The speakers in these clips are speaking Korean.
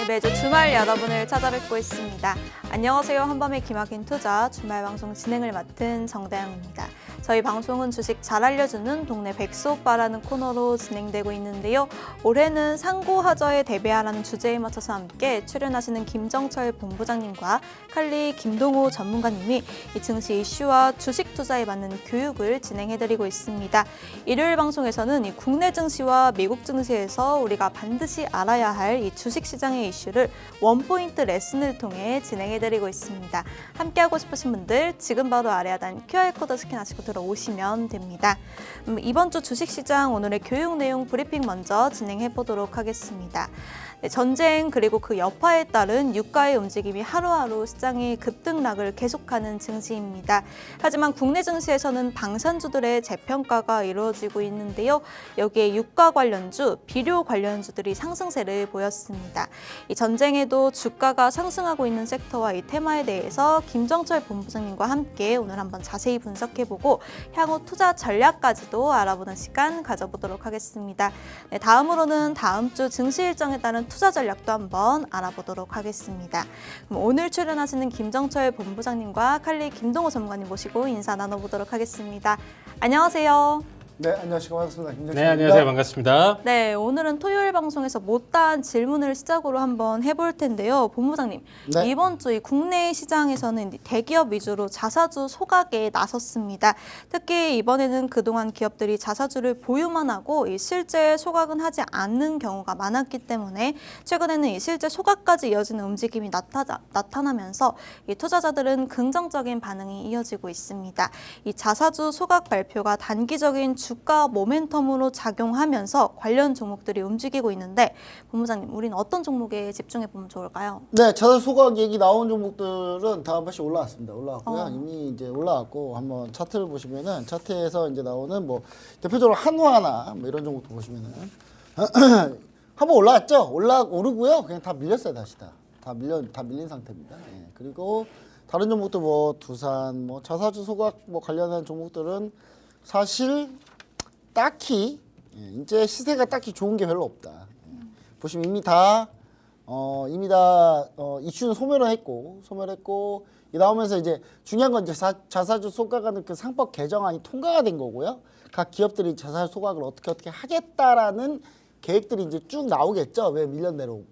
매주 주말 여러분을 찾아뵙고 있습니다. 안녕하세요. 한밤의 기막힌 투자 주말 방송 진행을 맡은 정다영입니다. 저희 방송은 주식 잘 알려주는 동네 백수 오빠라는 코너로 진행되고 있는데요. 올해는 상고하저에 대비하라는 주제에 맞춰서 함께 출연하시는 김정철 본부장님과 칼리 김동호 전문가님이 이 증시 이슈와 주식 투자에 맞는 교육을 진행해드리고 있습니다. 일요일 방송에서는 이 국내 증시와 미국 증시에서 우리가 반드시 알아야 할 이 주식시장의 이슈를 원포인트 레슨을 통해 진행해드리고 있습니다. 함께하고 싶으신 분들 지금 바로 아래 하단 QR코드 스캔하시고 들어오시면 됩니다. 이번 주 주식시장 오늘의 교육 내용 브리핑 먼저 진행해보도록 하겠습니다. 네, 전쟁 그리고 그 여파에 따른 유가의 움직임이 하루하루 시장의 급등락을 계속하는 증시입니다. 하지만 국내 증시에서는 방산주들의 재평가가 이루어지고 있는데요. 여기에 유가 관련주, 비료 관련주들이 상승세를 보였습니다. 이 전쟁에도 주가가 상승하고 있는 섹터와 이 테마에 대해서 김정철 본부장님과 함께 오늘 한번 자세히 분석해보고 향후 투자 전략까지도 알아보는 시간 가져보도록 하겠습니다. 네, 다음으로는 다음 주 증시 일정에 따른 투자 전략도 한번 알아보도록 하겠습니다. 그럼 오늘 출연하시는 김정철 본부장님과 칼리 김동호 전문가님 모시고 인사 나눠보도록 하겠습니다. 안녕하세요. 네, 안녕하세요. 반갑습니다. 김정철입니다. 네, 안녕하세요. 반갑습니다. 네, 오늘은 토요일 방송에서 못다한 질문을 시작으로 한번 해볼 텐데요. 본부장님, 네. 이번 주 국내 시장에서는 대기업 위주로 자사주 소각에 나섰습니다. 특히 이번에는 그동안 기업들이 자사주를 보유만 하고 이 실제 소각은 하지 않는 경우가 많았기 때문에 최근에는 이 실제 소각까지 이어지는 움직임이 나타나면서 이 투자자들은 긍정적인 반응이 이어지고 있습니다. 이 자사주 소각 발표가 단기적인 주가 모멘텀으로 작용하면서 관련 종목들이 움직이고 있는데 본부장님, 우리는 어떤 종목에 집중해 보면 좋을까요? 네, 자사 소각 얘기 나온 종목들은 다 한 번씩 올라왔습니다. 올라왔고요. 이미 이제 올라왔고 한번 차트를 보시면은 차트에서 이제 나오는 뭐 대표적으로 한화나 뭐 이런 종목도 보시면은 한번 올라왔죠. 오르고요. 그냥 다 밀렸어요, 다시 다 밀린 상태입니다. 예. 그리고 다른 종목도 뭐 두산, 뭐 자사주 소각 뭐 관련한 종목들은 사실 딱히 이제 시세가 딱히 좋은 게 별로 없다. 보시면 이미 다 이슈는 소멸했고 이 나오면서 이제 중요한 건 이제 자사주 소각하는 그 상법 개정안이 통과가 된 거고요. 각 기업들이 자사주 소각을 어떻게 하겠다라는 계획들이 이제 쭉 나오겠죠. 왜 밀렸네로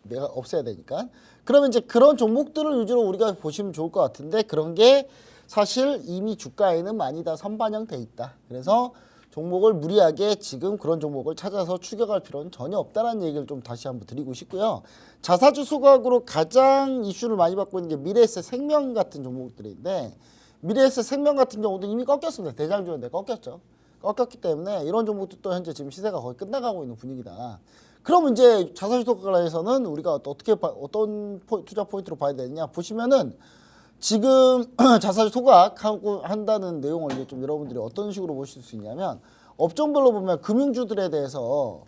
내가 없애야 되니까. 그러면 이제 그런 종목들을 위주로 우리가 보시면 좋을 것 같은데 그런 게 사실 이미 주가에는 많이 다 선반영돼 있다. 그래서 종목을 무리하게 지금 그런 종목을 찾아서 추격할 필요는 전혀 없다는 얘기를 좀 다시 한번 드리고 싶고요. 자사주 소각으로 가장 이슈를 많이 받고 있는 게 미래에셋 생명 같은 종목들인데 미래에셋 생명 같은 경우도 이미 꺾였습니다. 대장주였는데 꺾였죠. 꺾였기 때문에 이런 종목도 현재 지금 시세가 거의 끝나가고 있는 분위기다. 그럼 이제 자사주 소각에서는 우리가 어떤 투자 포인트로 봐야 되느냐 보시면은 지금 자사주 소각하고 한다는 내용을 이제 좀 여러분들이 어떤 식으로 보실 수 있냐면 업종별로 보면 금융주들에 대해서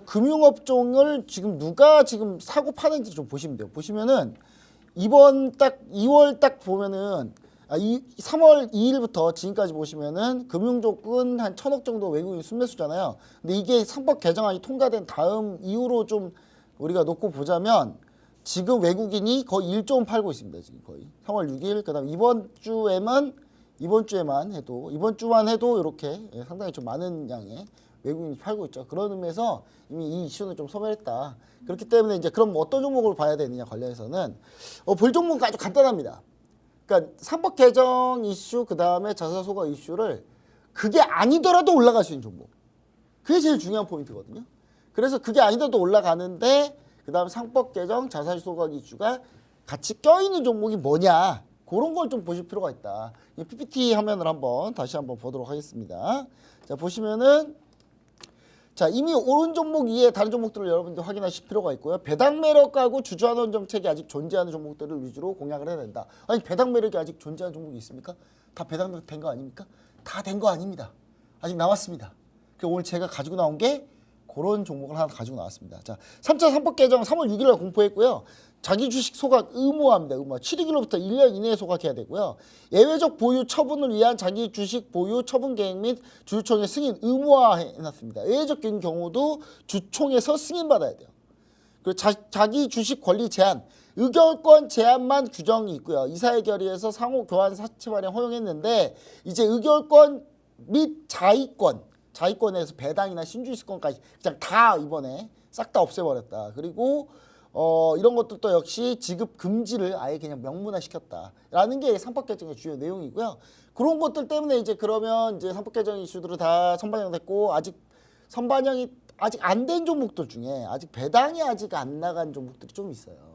금융업종을 지금 누가 지금 사고 파는지 좀 보시면 돼요. 보시면은 이번 딱 2월 딱 보면은 3월 2일부터 지금까지 보시면은 금융족은 한 1,000억 정도 외국인 순매수잖아요. 근데 이게 상법 개정안이 통과된 다음 이후로 좀 우리가 놓고 보자면 지금 외국인이 거의 1조 원 팔고 있습니다. 지금 거의 3월 6일 그다음 이번 주만 해도 이렇게 상당히 좀 많은 양의 외국인이 팔고 있죠. 그런 의미에서 이미 이 이슈는 좀 소멸했다. 그렇기 때문에 이제 그럼 어떤 종목을 봐야 되느냐 관련해서는 볼 종목은 아주 간단합니다. 그러니까 상법 개정 이슈 그다음에 자사 소각 이슈를 그게 아니더라도 올라갈 수 있는 종목. 그게 제일 중요한 포인트거든요. 그래서 그게 아니더라도 올라가는데 그다음 상법 개정, 자사주 소각 이슈가 같이 껴있는 종목이 뭐냐 그런 걸 좀 보실 필요가 있다. 이 PPT 화면을 다시 한번 보도록 하겠습니다. 자 보시면은 자 이미 오른 종목 위에 다른 종목들을 여러분들 확인하실 필요가 있고요. 배당 매력하고 주주환원 정책이 아직 존재하는 종목들을 위주로 공략을 해야 된다. 아니 배당 매력이 아직 존재하는 종목이 있습니까? 다 배당 된 거 아닙니까? 다 된 거 아닙니다. 아직 남았습니다. 오늘 제가 가지고 나온 게 그런 종목을 하나 가지고 나왔습니다. 자, 3차 상법 개정 3월 6일날 공포했고요. 자기 주식 소각 의무화합니다. 의무화. 7일로부터 1년 이내에 소각해야 되고요. 예외적 보유 처분을 위한 자기 주식 보유 처분 계획 및 주주총회 승인 의무화해놨습니다. 예외적인 경우도 주총에서 승인받아야 돼요. 그리고 자기 주식 권리 제한, 의결권 제한만 규정이 있고요. 이사회 결의에서 상호 교환 사채 발행 허용했는데 이제 의결권 및 자위권에서 배당이나 신주식권까지 그냥 다 이번에 싹 다 없애버렸다. 그리고 이런 것도 역시 지급 금지를 아예 그냥 명문화시켰다라는 게 상법 개정의 주요 내용이고요. 그런 것들 때문에 이제 그러면 이제 상법 개정 이슈들은 다 선반영됐고 아직 선반영이 아직 안 된 종목들 중에 아직 배당이 아직 안 나간 종목들이 좀 있어요.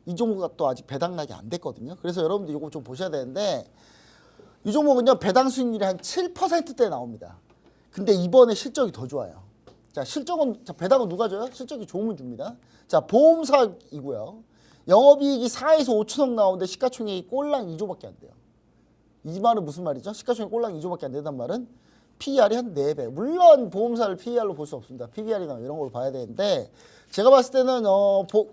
이 종목가 또 아직 배당 나게 안 됐거든요. 그래서 여러분들 이거 좀 보셔야 되는데 이 종목은요 배당 수익률이 한 7%대 나옵니다. 근데 이번에 실적이 더 좋아요. 자, 배당은 누가 줘요? 실적이 좋으면 줍니다. 자, 보험사이고요. 영업이익이 4에서 5천억 나오는데 시가총액이 꼴랑 2조밖에 안 돼요. 이 말은 무슨 말이죠? 시가총액 꼴랑 2조밖에 안 된단 말은 PER이 한 4배. 물론 보험사를 PER로 볼 수 없습니다. PBR이나 이런 걸 봐야 되는데 제가 봤을 때는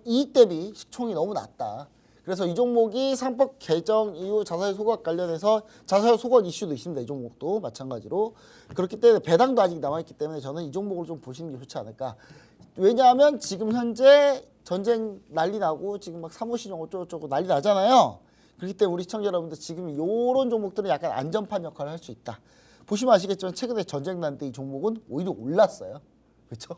이익 대비 시총이 너무 낮다. 그래서 이 종목이 상법 개정 이후 자사주 소각 관련해서 자사주 소각 이슈도 있습니다. 이 종목도 마찬가지로. 그렇기 때문에 배당도 아직 남아있기 때문에 저는 이 종목을 좀 보시는 게 좋지 않을까. 왜냐하면 지금 현재 전쟁 난리 나고 지금 막 사무실용 어쩌고저쩌고 난리 나잖아요. 그렇기 때문에 우리 시청자 여러분들 지금 이런 종목들은 약간 안전판 역할을 할 수 있다. 보시면 아시겠지만 최근에 전쟁 난 때 이 종목은 오히려 올랐어요. 그렇죠?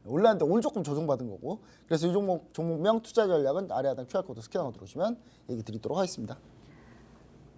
올랐는데 오늘 조금 조정받은 거고. 그래서 이 종목명 투자 전략은 아래 하단 QR코드 스캔하고 들어오시면 얘기 드리도록 하겠습니다.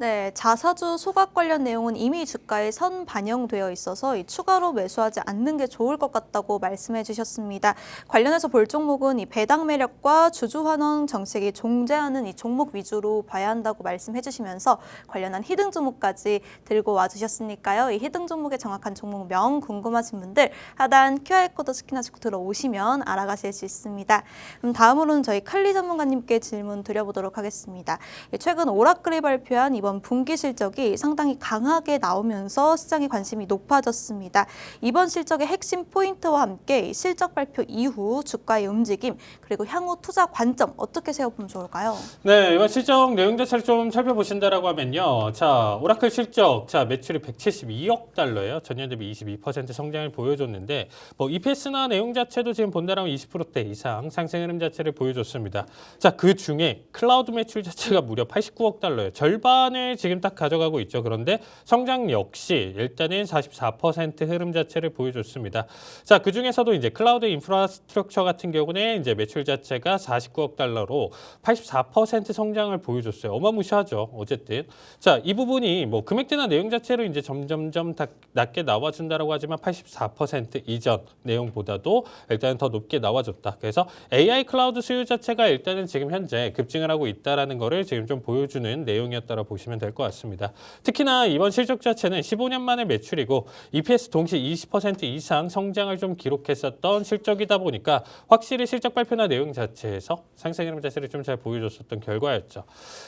네, 자사주 소각 관련 내용은 이미 주가에 선 반영되어 있어서 추가로 매수하지 않는 게 좋을 것 같다고 말씀해 주셨습니다. 관련해서 볼 종목은 이 배당 매력과 주주 환원 정책이 존재하는 이 종목 위주로 봐야 한다고 말씀해 주시면서 관련한 히든 종목까지 들고 와 주셨으니까요. 이 히든 종목의 정확한 종목명 궁금하신 분들 하단 QR코드 스캔하시고 들어오시면 알아가실 수 있습니다. 그럼 다음으로는 저희 칼리 전문가님께 질문 드려보도록 하겠습니다. 최근 오라클이 발표한 이번 분기 실적이 상당히 강하게 나오면서 시장의 관심이 높아졌습니다. 이번 실적의 핵심 포인트와 함께 실적 발표 이후 주가의 움직임 그리고 향후 투자 관점 어떻게 세워보면 좋을까요? 네, 이번 실적 내용 자체를 좀 살펴보신다라고 하면요. 자, 오라클 실적, 자, 매출이 172억 달러예요. 전년 대비 22% 성장을 보여줬는데 뭐 EPS나 내용 자체도 지금 본다라면 20%대 이상 상승 흐름 자체를 보여줬습니다. 자, 그 중에 클라우드 매출 자체가 무려 89억 달러예요. 절반을 지금 딱 가져가고 있죠. 그런데 성장 역시 일단은 44% 흐름 자체를 보여줬습니다. 자, 그 중에서도 이제 클라우드 인프라스트럭처 같은 경우는 이제 매출 자체가 49억 달러로 84% 성장을 보여줬어요. 어마무시하죠. 어쨌든. 자, 이 부분이 뭐 금액대나 내용 자체로 이제 점점점 낮게 나와준다라고 하지만 84% 이전 내용보다도 일단은 더 높게 나와줬다. 그래서 AI 클라우드 수요 자체가 일단은 지금 현재 급증을 하고 있다라는 거를 지금 좀 보여주는 내용이었다고 보시면 될 것 같습니다. 특히나 이번 실적 자체는 15년 만의 매출이고 EPS 동시 20% 이상 성장을 좀 기록했었던 실적이다 보니까 확실히 실적 발표나 내용 자체에서 상승 흐름 자체를 좀 잘 보여줬었던 결과였죠.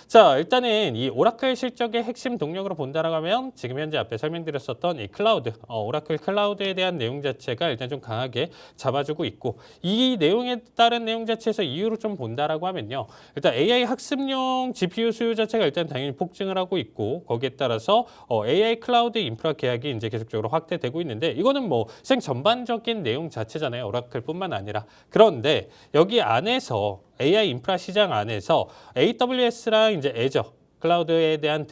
자, 일단은 이 오라클 실적의 핵심 동력으로 본다라고 하면 지금 현재 앞에 설명드렸었던 이 클라우드, 오라클 클라우드에 대한 내용 자체가 일단 좀 강하게 잡아주고 있고 이 내용에 따른 내용 자체에서 이유로 좀 본다라고 하면요. 일단 AI 학습용 GPU 수요 자체가 일단 당연히 폭증을 하고 있고 거기에 따라서 AI 클라우드 인프라 계약이 이제 계속적으로 확대되고 있는데 이거는 뭐 시장 전반적인 내용 자체잖아요. 오라클뿐만 아니라. 그런데 여기 안에서 AI 인프라 시장 안에서 AWS랑 이제 애저 클라우드에 대한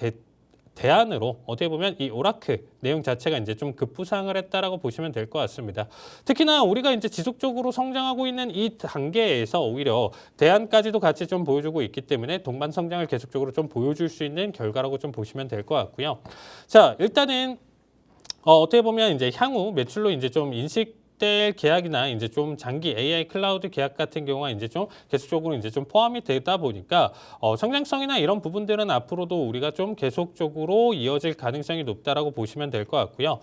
대안으로 어떻게 보면 이 오라클 내용 자체가 이제 좀 급부상을 했다라고 보시면 될 것 같습니다. 특히나 우리가 이제 지속적으로 성장하고 있는 이 단계에서 오히려 대안까지도 같이 좀 보여주고 있기 때문에 동반 성장을 계속적으로 좀 보여줄 수 있는 결과라고 좀 보시면 될 것 같고요. 자, 일단은 어떻게 보면 이제 향후 매출로 이제 좀 될 계약이나 이제 좀 장기 AI 클라우드 계약 같은 경우가 이제 좀 계속적으로 이제 좀 포함이 되다 보니까 성장성이나 이런 부분들은 앞으로도 우리가 좀 계속적으로 이어질 가능성이 높다라고 보시면 될 것 같고요.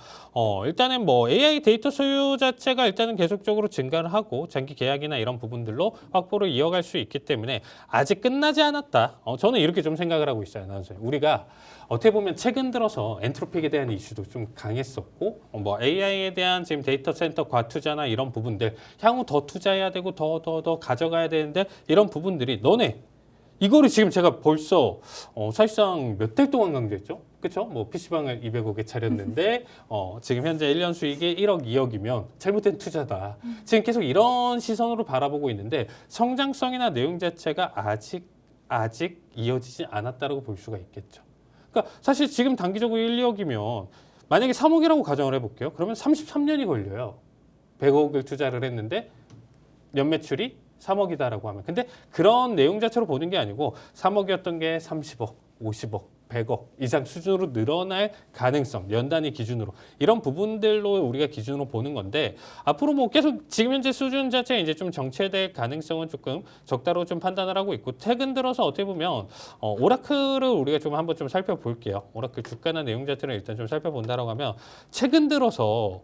일단은 뭐 AI 데이터 소유 자체가 일단은 계속적으로 증가를 하고 장기 계약이나 이런 부분들로 확보를 이어갈 수 있기 때문에 아직 끝나지 않았다. 저는 이렇게 좀 생각을 하고 있어요. 우리가 어떻게 보면 최근 들어서 엔트로픽에 대한 이슈도 좀 강했었고 뭐 AI에 대한 지금 데이터 센터 과투자나 이런 부분들 향후 더 투자해야 되고 더 가져가야 되는데 이런 부분들이 너네 이거를 지금 제가 벌써 사실상 몇 달 동안 강조했죠. 그렇죠? 뭐 PC방을 200억에 차렸는데 지금 현재 1년 수익이 1억, 2억이면 잘못된 투자다. 지금 계속 이런 시선으로 바라보고 있는데 성장성이나 내용 자체가 아직 이어지지 않았다라고 볼 수가 있겠죠. 그러니까 사실 지금 단기적으로 1, 2억이면 만약에 3억이라고 가정을 해볼게요. 그러면 33년이 걸려요. 100억을 투자를 했는데 연 매출이 3억이다라고 하면. 근데 그런 내용 자체로 보는 게 아니고 3억이었던 게 30억, 50억, 100억 이상 수준으로 늘어날 가능성, 연단위 기준으로 이런 부분들로 우리가 기준으로 보는 건데 앞으로 뭐 계속 지금 현재 수준 자체 이제 좀 정체될 가능성은 조금 적다로 좀 판단을 하고 있고 최근 들어서 어떻게 보면 오라클을 우리가 좀 한번 좀 살펴볼게요. 오라클 주가나 내용 자체를 일단 좀 살펴본다라고 하면 최근 들어서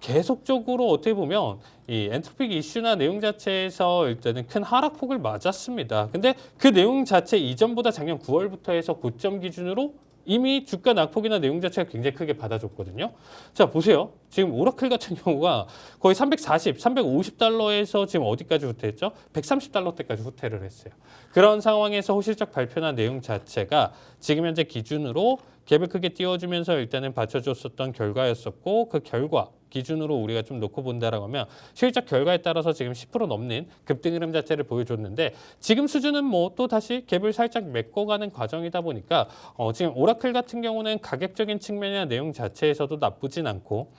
계속적으로 어떻게 보면 이 엔트로픽 이슈나 내용 자체에서 일단은 큰 하락폭을 맞았습니다. 근데 그 내용 자체 이전보다 작년 9월부터 해서 고점 기준으로 이미 주가 낙폭이나 내용 자체가 굉장히 크게 받아줬거든요. 자, 보세요. 지금 오라클 같은 경우가 거의 340, 350달러에서 지금 어디까지 후퇴했죠? 130달러대까지 후퇴를 했어요. 그런 상황에서 호실적 발표나 내용 자체가 지금 현재 기준으로 갭을 크게 띄워주면서 일단은 받쳐줬었던 결과였었고 그 결과 기준으로 우리가 좀 놓고 본다라고 하면 실적 결과에 따라서 지금 10% 넘는 급등 흐름 자체를 보여줬는데 지금 수준은 뭐 또 다시 갭을 살짝 메꿔가는 과정이다 보니까 지금 오라클 같은 경우는 가격적인 측면이나 내용 자체에서도 나쁘진 않고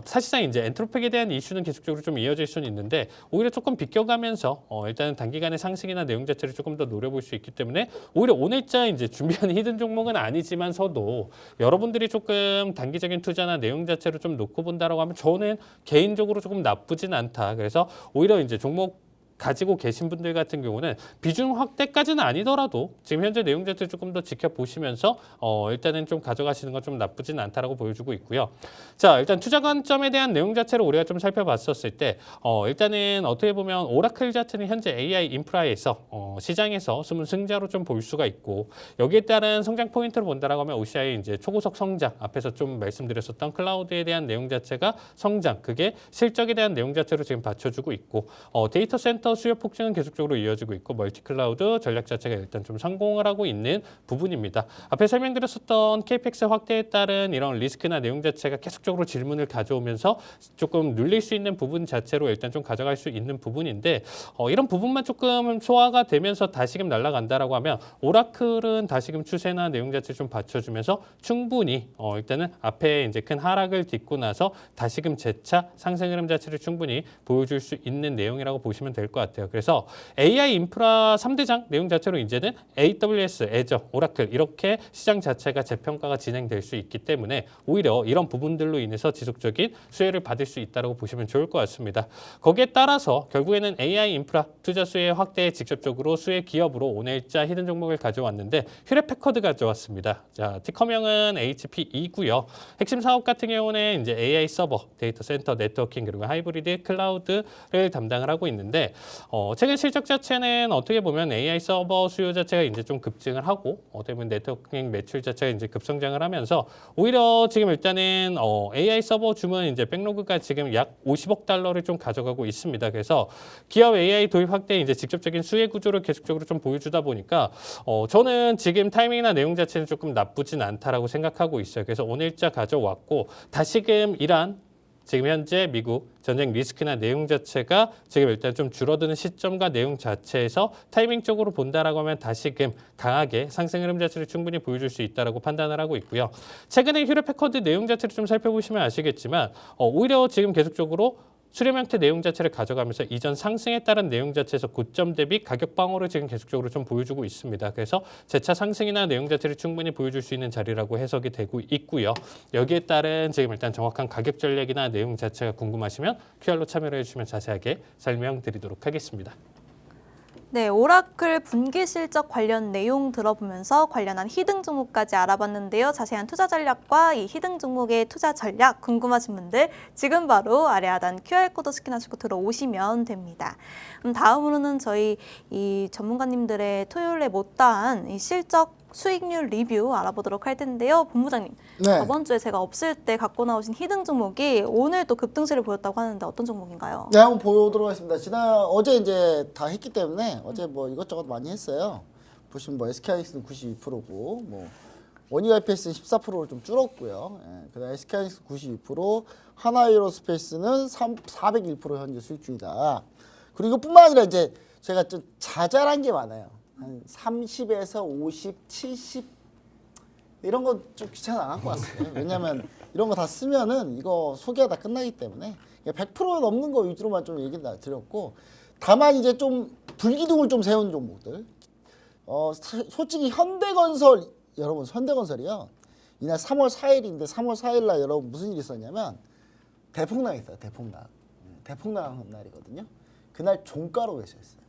사실상 이제 엔트로픽에 대한 이슈는 계속적으로 좀 이어질 수는 있는데 오히려 조금 비껴가면서 일단은 단기간의 상승이나 내용 자체를 조금 더 노려볼 수 있기 때문에 오히려 오늘자 이제 준비하는 히든 종목은 아니지만서도 여러분들이 조금 단기적인 투자나 내용 자체를 좀 놓고 본다라고 하면 저는 개인적으로 조금 나쁘진 않다. 그래서 오히려 이제 종목 가지고 계신 분들 같은 경우는 비중 확대까지는 아니더라도 지금 현재 내용 자체 조금 더 지켜보시면서 일단은 좀 가져가시는 건 좀 나쁘진 않다라고 보여주고 있고요. 자, 일단 투자 관점에 대한 내용 자체를 우리가 좀 살펴봤었을 때 일단은 어떻게 보면 오라클 자체는 현재 AI 인프라에서 시장에서 숨은 승자로 좀 볼 수가 있고 여기에 따른 성장 포인트를 본다라고 하면 OCI 이제 초고속 성장 앞에서 좀 말씀드렸었던 클라우드에 대한 내용 자체가 성장 그게 실적에 대한 내용 자체로 지금 받쳐주고 있고 데이터 센터 수요 폭증은 계속적으로 이어지고 있고 멀티클라우드 전략 자체가 일단 좀 성공을 하고 있는 부분입니다. 앞에 설명드렸었던 KPX 확대에 따른 이런 리스크나 내용 자체가 계속적으로 질문을 가져오면서 조금 눌릴 수 있는 부분 자체로 일단 좀 가져갈 수 있는 부분인데 이런 부분만 조금 소화가 되면서 다시금 날아간다라고 하면 오라클은 다시금 추세나 내용 자체 좀 받쳐주면서 충분히 일단은 앞에 이제 큰 하락을 딛고 나서 다시금 재차 상승 흐름 자체를 충분히 보여줄 수 있는 내용이라고 보시면 될 것 같아요. 그래서 AI 인프라 3대장 내용 자체로 이제는 AWS, 애저, 오라클 이렇게 시장 자체가 재평가가 진행될 수 있기 때문에 오히려 이런 부분들로 인해서 지속적인 수혜를 받을 수 있다고 보시면 좋을 것 같습니다. 거기에 따라서 결국에는 AI 인프라 투자 수혜 확대에 직접적으로 수혜 기업으로 오늘자 히든 종목을 가져왔는데 휴레패커드 가져왔습니다. 자, 티커명은 HPE고요. 핵심 사업 같은 경우는 이제 AI 서버, 데이터 센터, 네트워킹 그리고 하이브리드 클라우드를 담당을 하고 있는데 최근 실적 자체는 어떻게 보면 AI 서버 수요 자체가 이제 좀 급증을 하고 어떻게 보면 네트워킹 매출 자체가 이제 급성장을 하면서 오히려 지금 일단은 AI 서버 주문 이제 백로그가 지금 약 50억 달러를 좀 가져가고 있습니다. 그래서 기업 AI 도입 확대 이제 직접적인 수혜 구조를 계속적으로 좀 보여주다 보니까 저는 지금 타이밍이나 내용 자체는 조금 나쁘진 않다라고 생각하고 있어요. 그래서 오늘자 가져왔고 다시금 이란 지금 현재 미국 전쟁 리스크나 내용 자체가 지금 일단 좀 줄어드는 시점과 내용 자체에서 타이밍적으로 본다라고 하면 다시금 강하게 상승 흐름 자체를 충분히 보여줄 수 있다라고 판단을 하고 있고요. 최근에 휴레패커드 내용 자체를 좀 살펴보시면 아시겠지만 오히려 지금 계속적으로 수렴 형태 내용 자체를 가져가면서 이전 상승에 따른 내용 자체에서 고점 대비 가격 방어를 지금 계속적으로 좀 보여주고 있습니다. 그래서 재차 상승이나 내용 자체를 충분히 보여줄 수 있는 자리라고 해석이 되고 있고요. 여기에 따른 지금 일단 정확한 가격 전략이나 내용 자체가 궁금하시면 QR로 참여를 해주시면 자세하게 설명드리도록 하겠습니다. 네, 오라클 분기 실적 관련 내용 들어보면서 관련한 히든 종목까지 알아봤는데요. 자세한 투자 전략과 이 히든 종목의 투자 전략 궁금하신 분들 지금 바로 아래 하단 QR코드 스캔하시고 들어오시면 됩니다. 다음으로는 저희 이 전문가님들의 토요일에 못다한 이 실적 수익률 리뷰 알아보도록 할 텐데요. 본부장님, 네. 저번 주에 제가 없을 때 갖고 나오신 히든 종목이 오늘 또 급등세를 보였다고 하는데 어떤 종목인가요? 네, 한번 보도록 하겠습니다. 어제 이제 다 했기 때문에 어제 뭐 이것저것 많이 했어요. 보시면 뭐 SK하이닉스는 92%고 뭐 원익IPS는 14%로 좀 줄었고요. 예, 그다음 SK하이닉스 92%, 하나에어로스페이스는 401% 현재 수익 중이다. 그리고 이것뿐만 아니라 이제 제가 좀 자잘한 게 많아요. 한 30에서 50, 70 이런 건 좀 귀찮아 안 갖고 왔어요. 왜냐면 이런 거 다 쓰면은 이거 소개하다 끝나기 때문에 100% 넘는 거 위주로만 좀 얘기 드렸고, 다만 이제 좀 불기둥을 좀 세운 종목들. 솔직히 현대건설, 여러분 현대건설이요. 이날 3월 4일인데 3월 4일 날 여러분 무슨 일이 있었냐면 대폭락 있어요. 대폭락. 대폭락 날이거든요. 그날 종가로 매수했어요.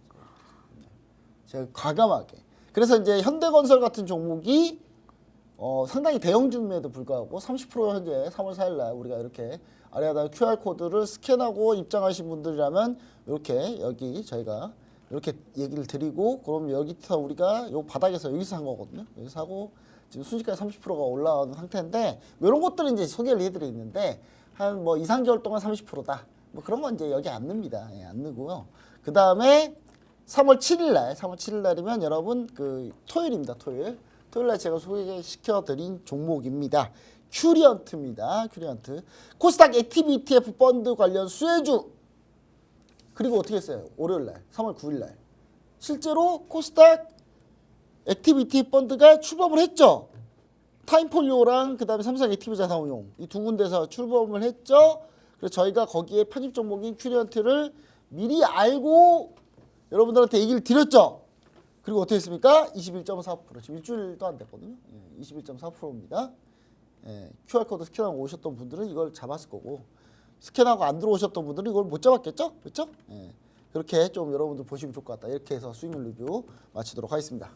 제가 과감하게. 그래서 이제 현대건설 같은 종목이 상당히 대형주임에도 불구하고 30% 현재 3월 4일 날 우리가 이렇게 아래에다 QR코드를 스캔하고 입장하신 분들이라면 이렇게 여기 저희가 이렇게 얘기를 드리고, 그럼 여기서 우리가 요 바닥에서 여기서 산 거거든요. 여기서 사고 지금 순식간에 30%가 올라오는 상태인데, 뭐 이런 것들을 이제 소개를 해드리고 있는데 한 뭐 2, 3개월 동안 30%다. 뭐 그런 건 이제 여기 안 넣습니다. 예, 안 넣고요. 그 다음에 3월 7일 날이면 여러분 그 토요일입니다. 토요일 날 제가 소개시켜드린 종목입니다. 큐리언트입니다. 큐리언트. 코스닥 액티브 ETF 펀드 관련 수혜주. 그리고 어떻게 했어요? 월요일 날, 3월 9일 날. 실제로 코스닥 액티브 ETF 펀드가 출범을 했죠. 타임폴리오랑 그다음에 삼성 액티브 자산운용 이 두 군데서 출범을 했죠. 그래서 저희가 거기에 편입 종목인 큐리언트를 미리 알고 여러분들한테 얘기를 드렸죠. 그리고 어떻게 했습니까? 21.4%. 지금 일주일도 안 됐거든요. 21.4%입니다. QR코드 스캔하고 오셨던 분들은 이걸 잡았을 거고, 스캔하고 안 들어오셨던 분들은 이걸 못 잡았겠죠? 그렇죠? 그렇게 좀 여러분들 보시면 좋을 것 같다. 이렇게 해서 수익률 리뷰 마치도록 하겠습니다.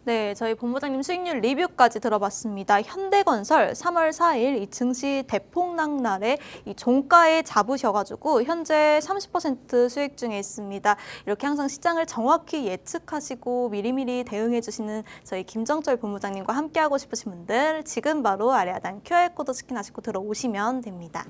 네, 저희 본부장님 수익률 리뷰까지 들어봤습니다. 현대건설 3월 4일 이 증시 대폭락 날에 이 종가에 잡으셔가지고 현재 30% 수익 중에 있습니다. 이렇게 항상 시장을 정확히 예측하시고 미리미리 대응해 주시는 저희 김정철 본부장님과 함께하고 싶으신 분들 지금 바로 아래 하단 QR코드 스캔하시고 들어오시면 됩니다.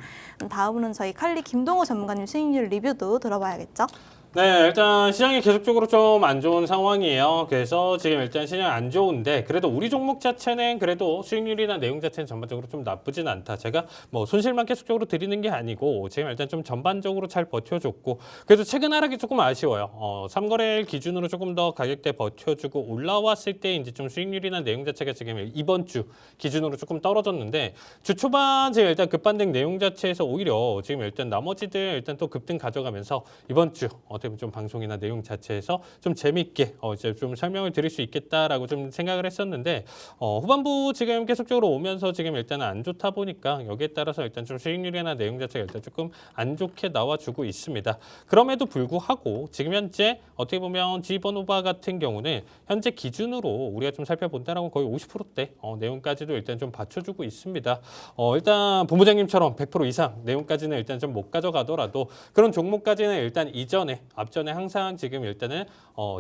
다음으로는 저희 칼리 김동호 전문가님 수익률 리뷰도 들어봐야겠죠? 네, 일단 시장이 계속적으로 좀 안 좋은 상황이에요. 그래서 지금 일단 시장이 안 좋은데 그래도 우리 종목 자체는 그래도 수익률이나 내용 자체는 전반적으로 좀 나쁘진 않다. 제가 뭐 손실만 계속적으로 드리는 게 아니고 지금 일단 좀 전반적으로 잘 버텨줬고, 그래도 최근 하락이 조금 아쉬워요. 3거래일 기준으로 조금 더 가격대 버텨주고 올라왔을 때 이제 좀 수익률이나 내용 자체가 지금 이번 주 기준으로 조금 떨어졌는데, 주 초반 제가 일단 급반등 내용 자체에서 오히려 지금 일단 나머지들 일단 또 급등 가져가면서 이번 주 어떻게 보면 좀 방송이나 내용 자체에서 좀 재미있게 이제 좀 설명을 드릴 수 있겠다라고 좀 생각을 했었는데, 후반부 지금 계속적으로 오면서 지금 일단은 안 좋다 보니까 여기에 따라서 일단 좀 수익률이나 내용 자체가 일단 조금 안 좋게 나와주고 있습니다. 그럼에도 불구하고 지금 현재 어떻게 보면 지번호바 같은 경우는 현재 기준으로 우리가 좀 살펴본다라고 거의 50%대 내용까지도 일단 좀 받쳐주고 있습니다. 일단 본부장님처럼 100% 이상 내용까지는 일단 좀 못 가져가더라도 그런 종목까지는 일단 앞전에 항상 지금 일단은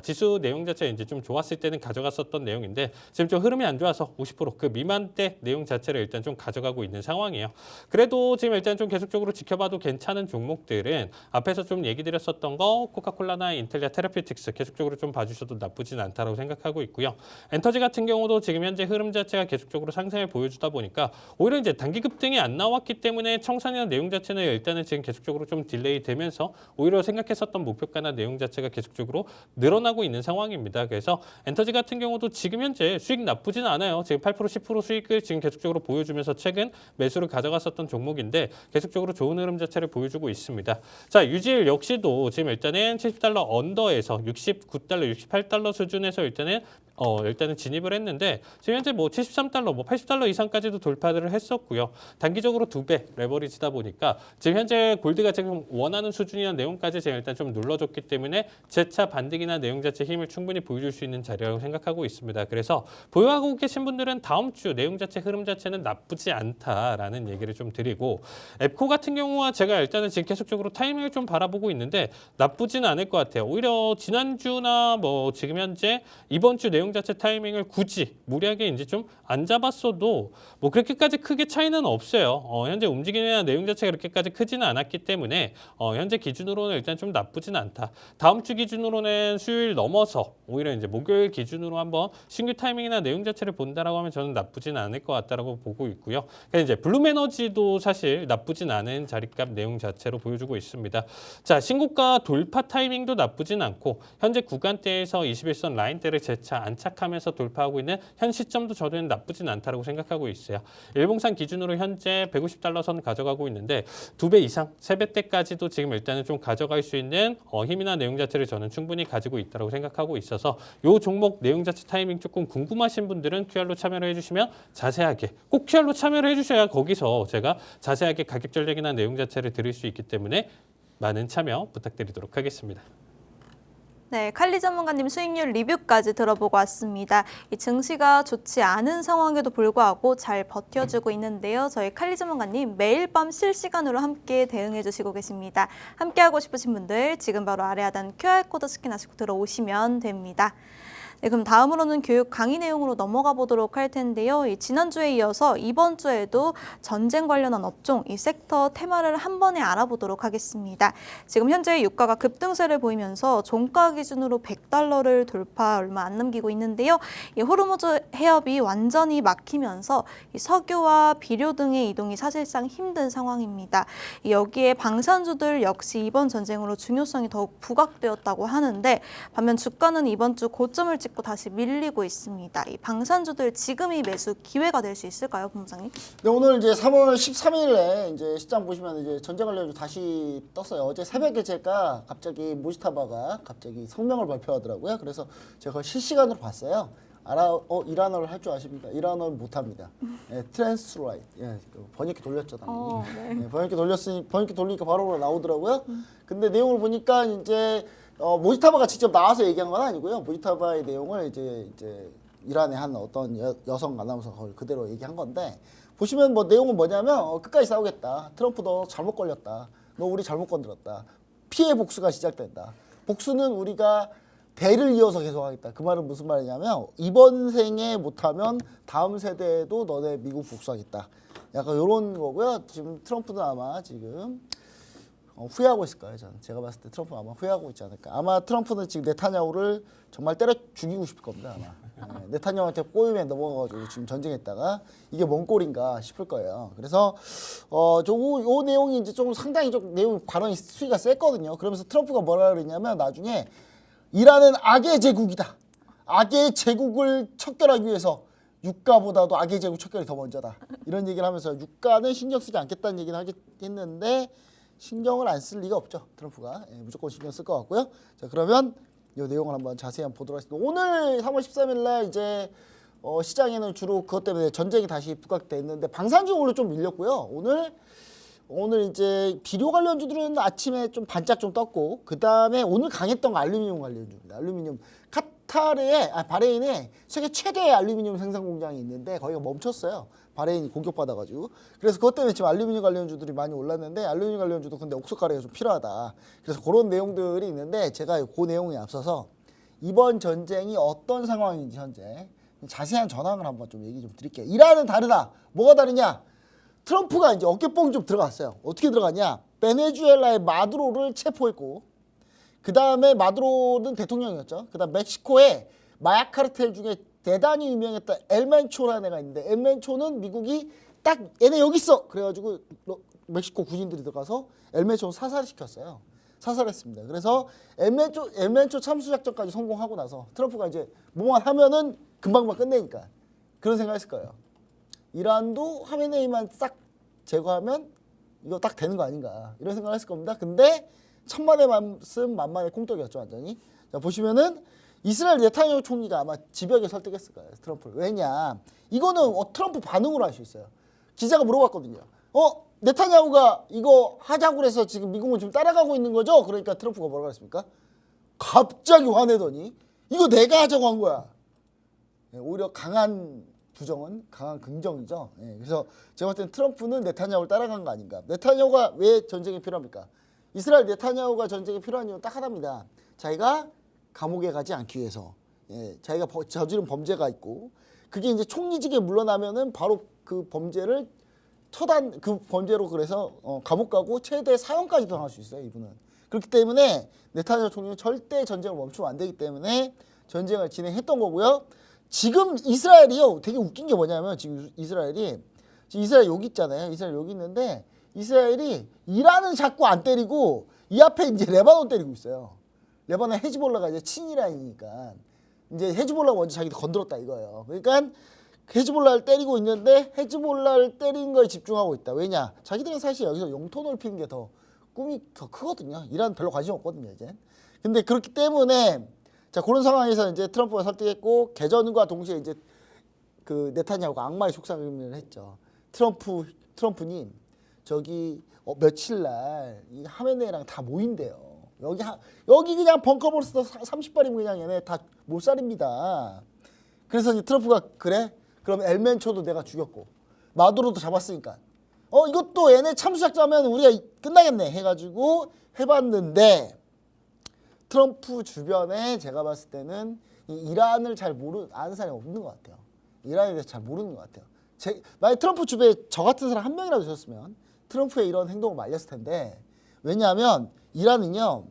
지수 내용 자체가 이제 좀 좋았을 때는 가져갔었던 내용인데 지금 좀 흐름이 안 좋아서 50% 미만대 내용 자체를 일단 좀 가져가고 있는 상황이에요. 그래도 지금 일단 좀 계속적으로 지켜봐도 괜찮은 종목들은 앞에서 좀 얘기 드렸었던 거 코카콜라나 인텔리아 테라피틱스 계속적으로 좀 봐주셔도 나쁘진 않다라고 생각하고 있고요. 엔터지 같은 경우도 지금 현재 흐름 자체가 계속적으로 상승을 보여주다 보니까 오히려 이제 단기 급등이 안 나왔기 때문에 청산이나 내용 자체는 일단은 지금 계속적으로 좀 딜레이 되면서 오히려 생각했었던 목표가나 내용 자체가 계속적으로 늘어나고 있는 상황입니다. 그래서 엔터지 같은 경우도 지금 현재 수익 나쁘진 않아요. 지금 8% 10% 수익을 지금 계속적으로 보여주면서 최근 매수를 가져갔었던 종목인데 계속적으로 좋은 흐름 자체를 보여주고 있습니다. 자, 유지일 역시도 지금 일단은 70달러 언더에서 69달러, 68달러 수준에서 일단은 진입을 했는데 지금 현재 뭐 73달러, 뭐 80달러 이상까지도 돌파를 했었고요. 단기적으로 2배 레버리지다 보니까 지금 현재 골드가 지금 원하는 수준이나 내용까지 지금 일단 좀 눌러줬기 때문에 재차 반등이나 내용 자체 힘을 충분히 보여줄 수 있는 자리라고 생각하고 있습니다. 그래서 보유하고 계신 분들은 다음 주 내용 자체 흐름 자체는 나쁘지 않다라는 얘기를 좀 드리고, 앱코 같은 경우와 제가 일단은 지금 계속적으로 타이밍을 좀 바라보고 있는데 나쁘지는 않을 것 같아요. 오히려 지난주나 뭐 지금 현재 이번 주 내용 자체 타이밍을 굳이 무리하게 이제 좀 안 잡았어도 뭐 그렇게까지 크게 차이는 없어요. 현재 움직임이나 내용 자체가 그렇게까지 크지는 않았기 때문에 현재 기준으로는 일단 좀 나쁘진 나쁘지는 않다. 다음 주 기준으로는 수요일 넘어서 오히려 이제 목요일 기준으로 한번 신규 타이밍이나 내용 자체를 본다라고 하면 저는 나쁘진 않을 것 같다라고 보고 있고요. 그러니까 이제 블룸에너지도 사실 나쁘진 않은 자리값 내용 자체로 보여주고 있습니다. 자, 신고가 돌파 타이밍도 나쁘진 않고 현재 구간대에서 21선 라인대를 재차 안착하면서 돌파하고 있는 현 시점도 저는 나쁘진 않다라고 생각하고 있어요. 일봉상 기준으로 현재 150달러 선 가져가고 있는데 2배 이상, 3배대까지도 지금 일단은 좀 가져갈 수 있는 힘이나 내용 자체를 저는 충분히 가지고 있다고 생각하고 있어서 이 종목 내용 자체 타이밍 조금 궁금하신 분들은 QR로 참여를 해주시면 자세하게 꼭 QR로 참여를 해주셔야 거기서 제가 자세하게 가격 전략이나 내용 자체를 드릴 수 있기 때문에 많은 참여 부탁드리도록 하겠습니다. 네, 칼리 전문가님 수익률 리뷰까지 들어보고 왔습니다. 이 증시가 좋지 않은 상황에도 불구하고 잘 버텨주고 있는데요. 저희 칼리 전문가님 매일 밤 실시간으로 함께 대응해 주시고 계십니다. 함께하고 싶으신 분들 지금 바로 아래 하단 QR코드 스캔하시고 들어오시면 됩니다. 네, 그럼 다음으로는 교육 강의 내용으로 넘어가 보도록 할 텐데요. 지난주에 이어서 이번 주에도 전쟁 관련한 업종, 이 섹터 테마를 한 번에 알아보도록 하겠습니다. 지금 현재 유가가 급등세를 보이면서 종가 기준으로 100달러를 돌파 얼마 안 남기고 있는데요. 이 호르무즈 해협이 완전히 막히면서 이 석유와 비료 등의 이동이 사실상 힘든 상황입니다. 여기에 방산주들 역시 이번 전쟁으로 중요성이 더욱 부각되었다고 하는데 반면 주가는 이번 주 고점을 찍고 다시 밀리고 있습니다. 이 방산주들 지금이 매수 기회가 될 수 있을까요, 본부장님? 네, 오늘 이제 3월 13일에 이제 시장 보시면 이제 전쟁 관련주 다시 떴어요. 어제 새벽에 제가 갑자기 모지타바가 갑자기 성명을 발표하더라고요. 그래서 제가 실시간으로 봤어요. 이란어를 할 줄 아십니까? 이란어는 못합니다. 네, 트랜스라이트. 예, 번역기 돌렸죠, 당연히. 네. 네, 번역기 돌리니까 바로 나오더라고요. 근데 내용을 보니까 이제 모지타바가 직접 나와서 얘기한 건 아니고요. 모지타바의 내용을 이제 이란의 한 어떤 여성 아나운서가 그대로 얘기한 건데 보시면 뭐 내용은 뭐냐면 끝까지 싸우겠다. 트럼프 너 잘못 걸렸다. 너 우리 잘못 건드렸다. 피해 복수가 시작된다. 복수는 우리가 대를 이어서 계속하겠다. 그 말은 무슨 말이냐면 이번 생에 못하면 다음 세대에도 너네 미국 복수하겠다. 약간 이런 거고요. 지금 트럼프는 아마 지금 후회하고 있을 거예요. 저는 제가 봤을 때 트럼프는 아마 후회하고 있지 않을까. 아마 트럼프는 지금 네타냐후를 정말 때려 죽이고 싶을 겁니다. 아마 네타냐후한테 꼬임에 넘어가가지고 지금 전쟁했다가 이게 뭔 꼴인가 싶을 거예요. 그래서 요 내용이 이제 좀 상당히 좀 내용 발언이 수위가 셌거든요. 그러면서 트럼프가 뭐라 그랬냐면 나중에 이란은 악의 제국이다. 악의 제국을 척결하기 위해서 유가보다도 악의 제국 척결이 더 먼저다. 이런 얘기를 하면서 유가는 신경 쓰지 않겠다는 얘기를 했는데 신경을 안 쓸 리가 없죠. 트럼프가. 무조건 신경 쓸 것 같고요. 자, 그러면 이 내용을 한번 자세히 한번 보도록 하겠습니다. 오늘 3월 13일 날 이제 시장에는 주로 그것 때문에 전쟁이 다시 부각됐는데 방산주 오늘 좀 밀렸고요. 오늘 이제 비료 관련주들은 아침에 좀 반짝 좀 떴고 그 다음에 오늘 강했던 거 알루미늄 관련주입니다. 알루미늄 바레인에 세계 최대의 알루미늄 생산 공장이 있는데 거기가 멈췄어요. 바레인이 공격받아가지고. 그래서 그것 때문에 지금 알루미늄 관련주들이 많이 올랐는데 알루미늄 관련주도 근데 옥석 가래가 좀 필요하다. 그래서 그런 내용들이 있는데 제가 그 내용에 앞서서 이번 전쟁이 어떤 상황인지 현재 자세한 전황을 한번 좀 얘기 좀 드릴게요. 이란은 다르다. 뭐가 다르냐? 트럼프가 이제 어깨뽕이 좀 들어갔어요. 어떻게 들어갔냐? 베네수엘라의 마두로를 체포했고 그 다음에 마두로는 대통령이었죠. 그 다음 멕시코에 마약 카르텔 중에 대단히 유명했던 엘멘초라는 애가 있는데 엘멘초는 미국이 딱 얘네 여기 있어. 그래가지고 멕시코 군인들이 들어가서 엘멘초를 사살시켰어요. 사살했습니다. 그래서 엘멘초 참수 작전까지 성공하고 나서 트럼프가 이제 뭐만 하면은 금방만 끝내니까 그런 생각했을 거예요. 이란도 하메네이만 싹 제거하면 이거 딱 되는 거 아닌가 이런 생각을 했을 겁니다. 근데 천만의 말씀 만만의 콩떡이었죠 완전히. 자 보시면은 이스라엘 네타냐후 총리가 아마 지벽에 설득했을 거예요 트럼프를. 왜냐 이거는 트럼프 반응으로 할 수 있어요. 기자가 물어봤거든요. 네타냐후가 이거 하자고 해서 지금 미국은 지금 따라가고 있는 거죠? 그러니까 트럼프가 뭐라고 했습니까? 갑자기 화내더니 이거 내가 하자고 한 거야. 오히려 강한 부정은 강한 긍정이죠. 그래서 제가 봤을 때는 트럼프는 네타냐후를 따라간 거 아닌가. 네타냐후가 왜 전쟁이 필요합니까? 이스라엘 네타냐후가 전쟁이 필요한 이유는 딱 하나입니다. 자기가 감옥에 가지 않기 위해서. 자기가 저지른 범죄가 있고 그게 이제 총리직에 물러나면은 바로 그 범죄를 그 범죄로 그래서 감옥 가고 최대 사형까지 당할 수 있어요 이분은. 그렇기 때문에 네타냐후 총리는 절대 전쟁을 멈추면 안 되기 때문에 전쟁을 진행했던 거고요. 지금 이스라엘이요. 되게 웃긴 게 뭐냐면 지금 이스라엘 여기 있잖아요. 이스라엘 여기 있는데 이스라엘이 이란은 자꾸 안 때리고 이 앞에 이제 레바논 때리고 있어요. 레바논 헤즈볼라가 이제 친이란이니까 이제 헤즈볼라가 먼저 자기도 건드렸다 이거예요. 그러니까 헤즈볼라를 때리고 있는데 헤즈볼라를 때리는 거에 집중하고 있다. 왜냐? 자기들은 사실 여기서 영토 넓히는 게 더 꿈이 더 크거든요. 이란 별로 관심 없거든요, 이제. 근데 그렇기 때문에 자 그런 상황에서 이제 트럼프가 설득했고 개전과 동시에 이제 그 네타냐후가 악마의 속삭임을 했죠. 트럼프님 저기 며칠 날 이 하메네이랑 다 모인대요. 여기 그냥 벙커버스터 30발이면 그냥 얘네 다 몰살입니다. 그래서 이제 트럼프가 그래? 그럼 엘멘초도 내가 죽였고 마두로도 잡았으니까 이것도 얘네 참수작자면 우리가 끝나겠네 해가지고 해봤는데 트럼프 주변에 제가 봤을 때는 이 이란을 잘 아는 사람이 없는 것 같아요. 이란에 대해서 잘 모르는 것 같아요. 만약 트럼프 주변에 저 같은 사람 한 명이라도 있었으면 트럼프의 이런 행동을 말렸을 텐데 왜냐하면 이란은요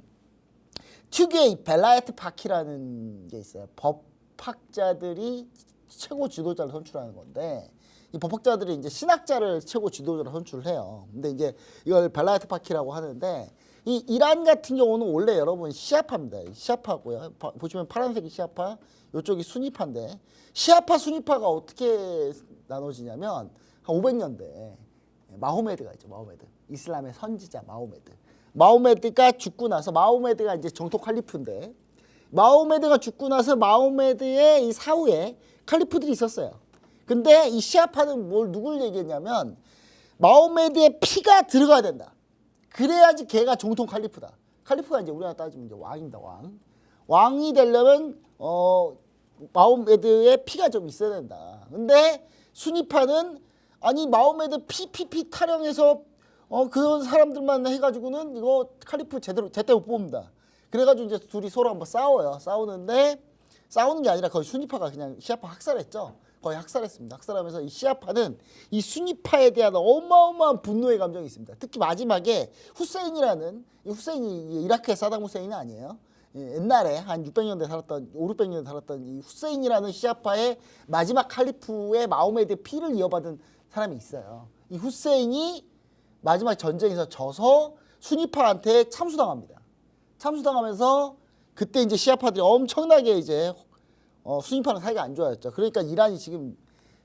특유의 벨라에트 파키라는 게 있어요. 법학자들이 최고 지도자를 선출하는 건데 이 법학자들이 이제 신학자를 최고 지도자로 선출을 해요. 근데 이제 이걸 벨라에트 파키라고 하는데 이 이란 같은 경우는 원래 여러분 시아파입니다. 시아파고요. 보시면 파란색이 시아파, 이쪽이 수니파인데 시아파, 수니파가 어떻게 나눠지냐면 한 500년대 마호메드가 있죠. 마호메드. 이슬람의 선지자 마호메드. 마호메드가 죽고 나서 마호메드가 이제 정통 칼리프인데 마호메드가 죽고 나서 마호메드의 이 사후에 칼리프들이 있었어요. 근데 이 시아파는 누굴 얘기했냐면 마호메드의 피가 들어가야 된다. 그래야지 걔가 정통 칼리프다. 칼리프가 이제 우리나라 따지면 이제 왕입니다. 왕이 되려면 마호메드의 피가 좀 있어야 된다. 근데 수니파는 아니 마호메드 피피피 타령해서 그런 사람들만 해가지고는 이거 칼리프 제때 못 뽑는다. 그래가지고 이제 둘이 서로 한번 싸워요. 싸우는데 싸우는 게 아니라 거의 수니파가 그냥 시아파 학살했죠. 거의 학살했습니다. 학살하면서 이 시아파는 이 수니파에 대한 어마어마한 분노의 감정이 있습니다. 특히 마지막에 후세인이라는 이 후세인이 이라크의 사담 후세인은 아니에요. 옛날에 한 600년대 살았던 500년대 살았던 이 후세인이라는 시아파의 마지막 칼리프의 마호메드의 피를 이어받은 사람이 있어요. 이 후세인이 마지막 전쟁에서 져서 수니파한테 참수당합니다. 참수당하면서 그때 이제 시아파들이 엄청나게 이제 수니파랑 사이가 안 좋아졌죠. 그러니까 이란이 지금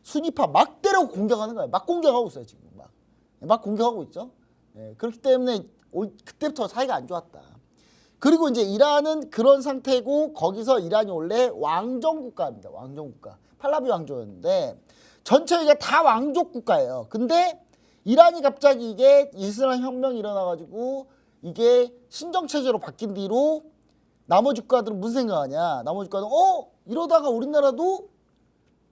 수니파 막 때려 공격하는 거예요. 막 공격하고 있어요. 지금 막 공격하고 있죠. 그렇기 때문에 그때부터 사이가 안 좋았다. 그리고 이제 이란은 그런 상태고 거기서 이란이 원래 왕정 국가입니다. 왕정 국가. 팔라비 왕조였는데 전체가 다 왕족 국가예요. 근데 이란이 갑자기 이게 이슬람 혁명이 일어나가지고 이게 신정체제로 바뀐 뒤로 나머지 국가들은 무슨 생각하냐? 나머지 국가는 이러다가 우리나라도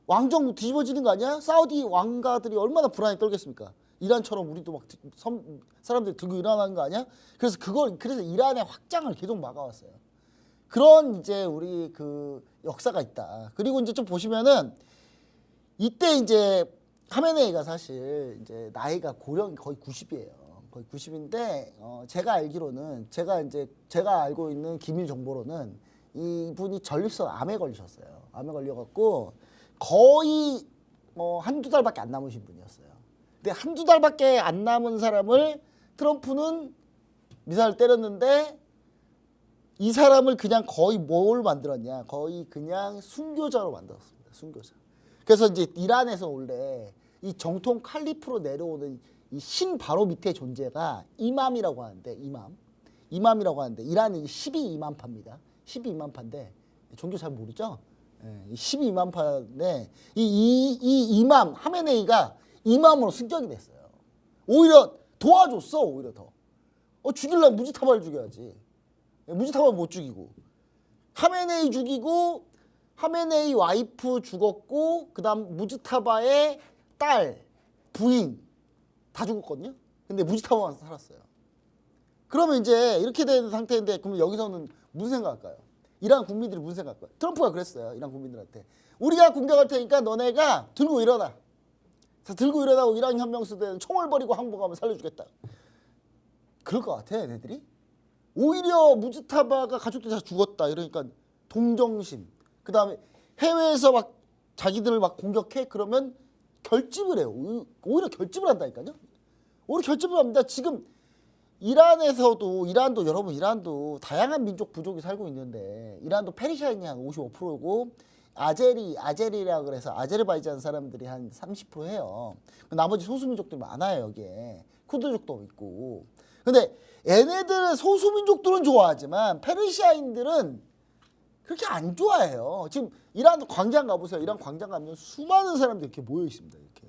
왕정 뒤집어지는 거 아니야? 사우디 왕가들이 얼마나 불안에 떨겠습니까? 이란처럼 우리도 막 사람들이 들고 일어나는 거 아니야? 그래서 이란의 확장을 계속 막아왔어요. 그런 이제 우리 그 역사가 있다. 그리고 이제 좀 보시면은 이때 이제 하메네이가 사실 이제 나이가 고령이 거의 90이에요. 거의 90인데 제가 알기로는 제가 알고 있는 기밀 정보로는 이분이 전립선 암에 걸리셨어요. 암에 걸려갖고 거의 한두 달밖에 안 남으신 분이었어요. 근데 한두 달밖에 안 남은 사람을 트럼프는 미사일 때렸는데 이 사람을 그냥 거의 뭘 만들었냐? 거의 그냥 순교자로 만들었습니다. 순교자. 그래서 이제 이란에서 원래 이 정통 칼리프로 내려오는 이 신 바로 밑에 존재가 이맘이라고 하는데 이맘이라고 하는데 이란은 12이만파입니다. 12이만파인데 종교 잘 모르죠? 12이만파인데 이 이맘 하메네이가 이맘으로 승격이 됐어요. 오히려 도와줬어. 오히려 더. 죽이려면 무지타바를 죽여야지. 무지타바 못 죽이고 하메네이 죽이고 하메네이 와이프 죽었고 그다음 무지타바의 딸, 부인 다 죽었거든요. 근데 무지타바만 살았어요. 그러면 이제 이렇게 된 상태인데 그러면 여기서는 무슨 생각할까요? 이란 국민들이 무슨 생각할까요? 트럼프가 그랬어요. 이란 국민들한테. 우리가 공격할 테니까 너네가 들고 일어나. 들고 일어나고 이란 혁명 수대는 총을 버리고 항복하면 살려주겠다. 그럴 것 같아, 애들이. 오히려 무즈타바가 가족들 다 죽었다 이러니까 동정심. 그다음에 해외에서 막 자기들을 막 공격해 그러면 결집을 해요. 오히려 결집을 한다니까요. 오히려 결집을 합니다. 지금 이란도 여러분 이란도 다양한 민족 부족이 살고 있는데 이란도 페르시아인이 한 55%고 아제리라 그래서 아제르바이잔 사람들이 한 30% 해요. 나머지 소수민족들이 많아요 여기에. 쿠드족도 있고. 근데 얘네들은 소수민족들은 좋아하지만 페르시아인들은 그렇게 안 좋아해요. 지금 이란 광장 가보세요. 이란 광장 가면 수많은 사람들이 이렇게 모여 있습니다. 이렇게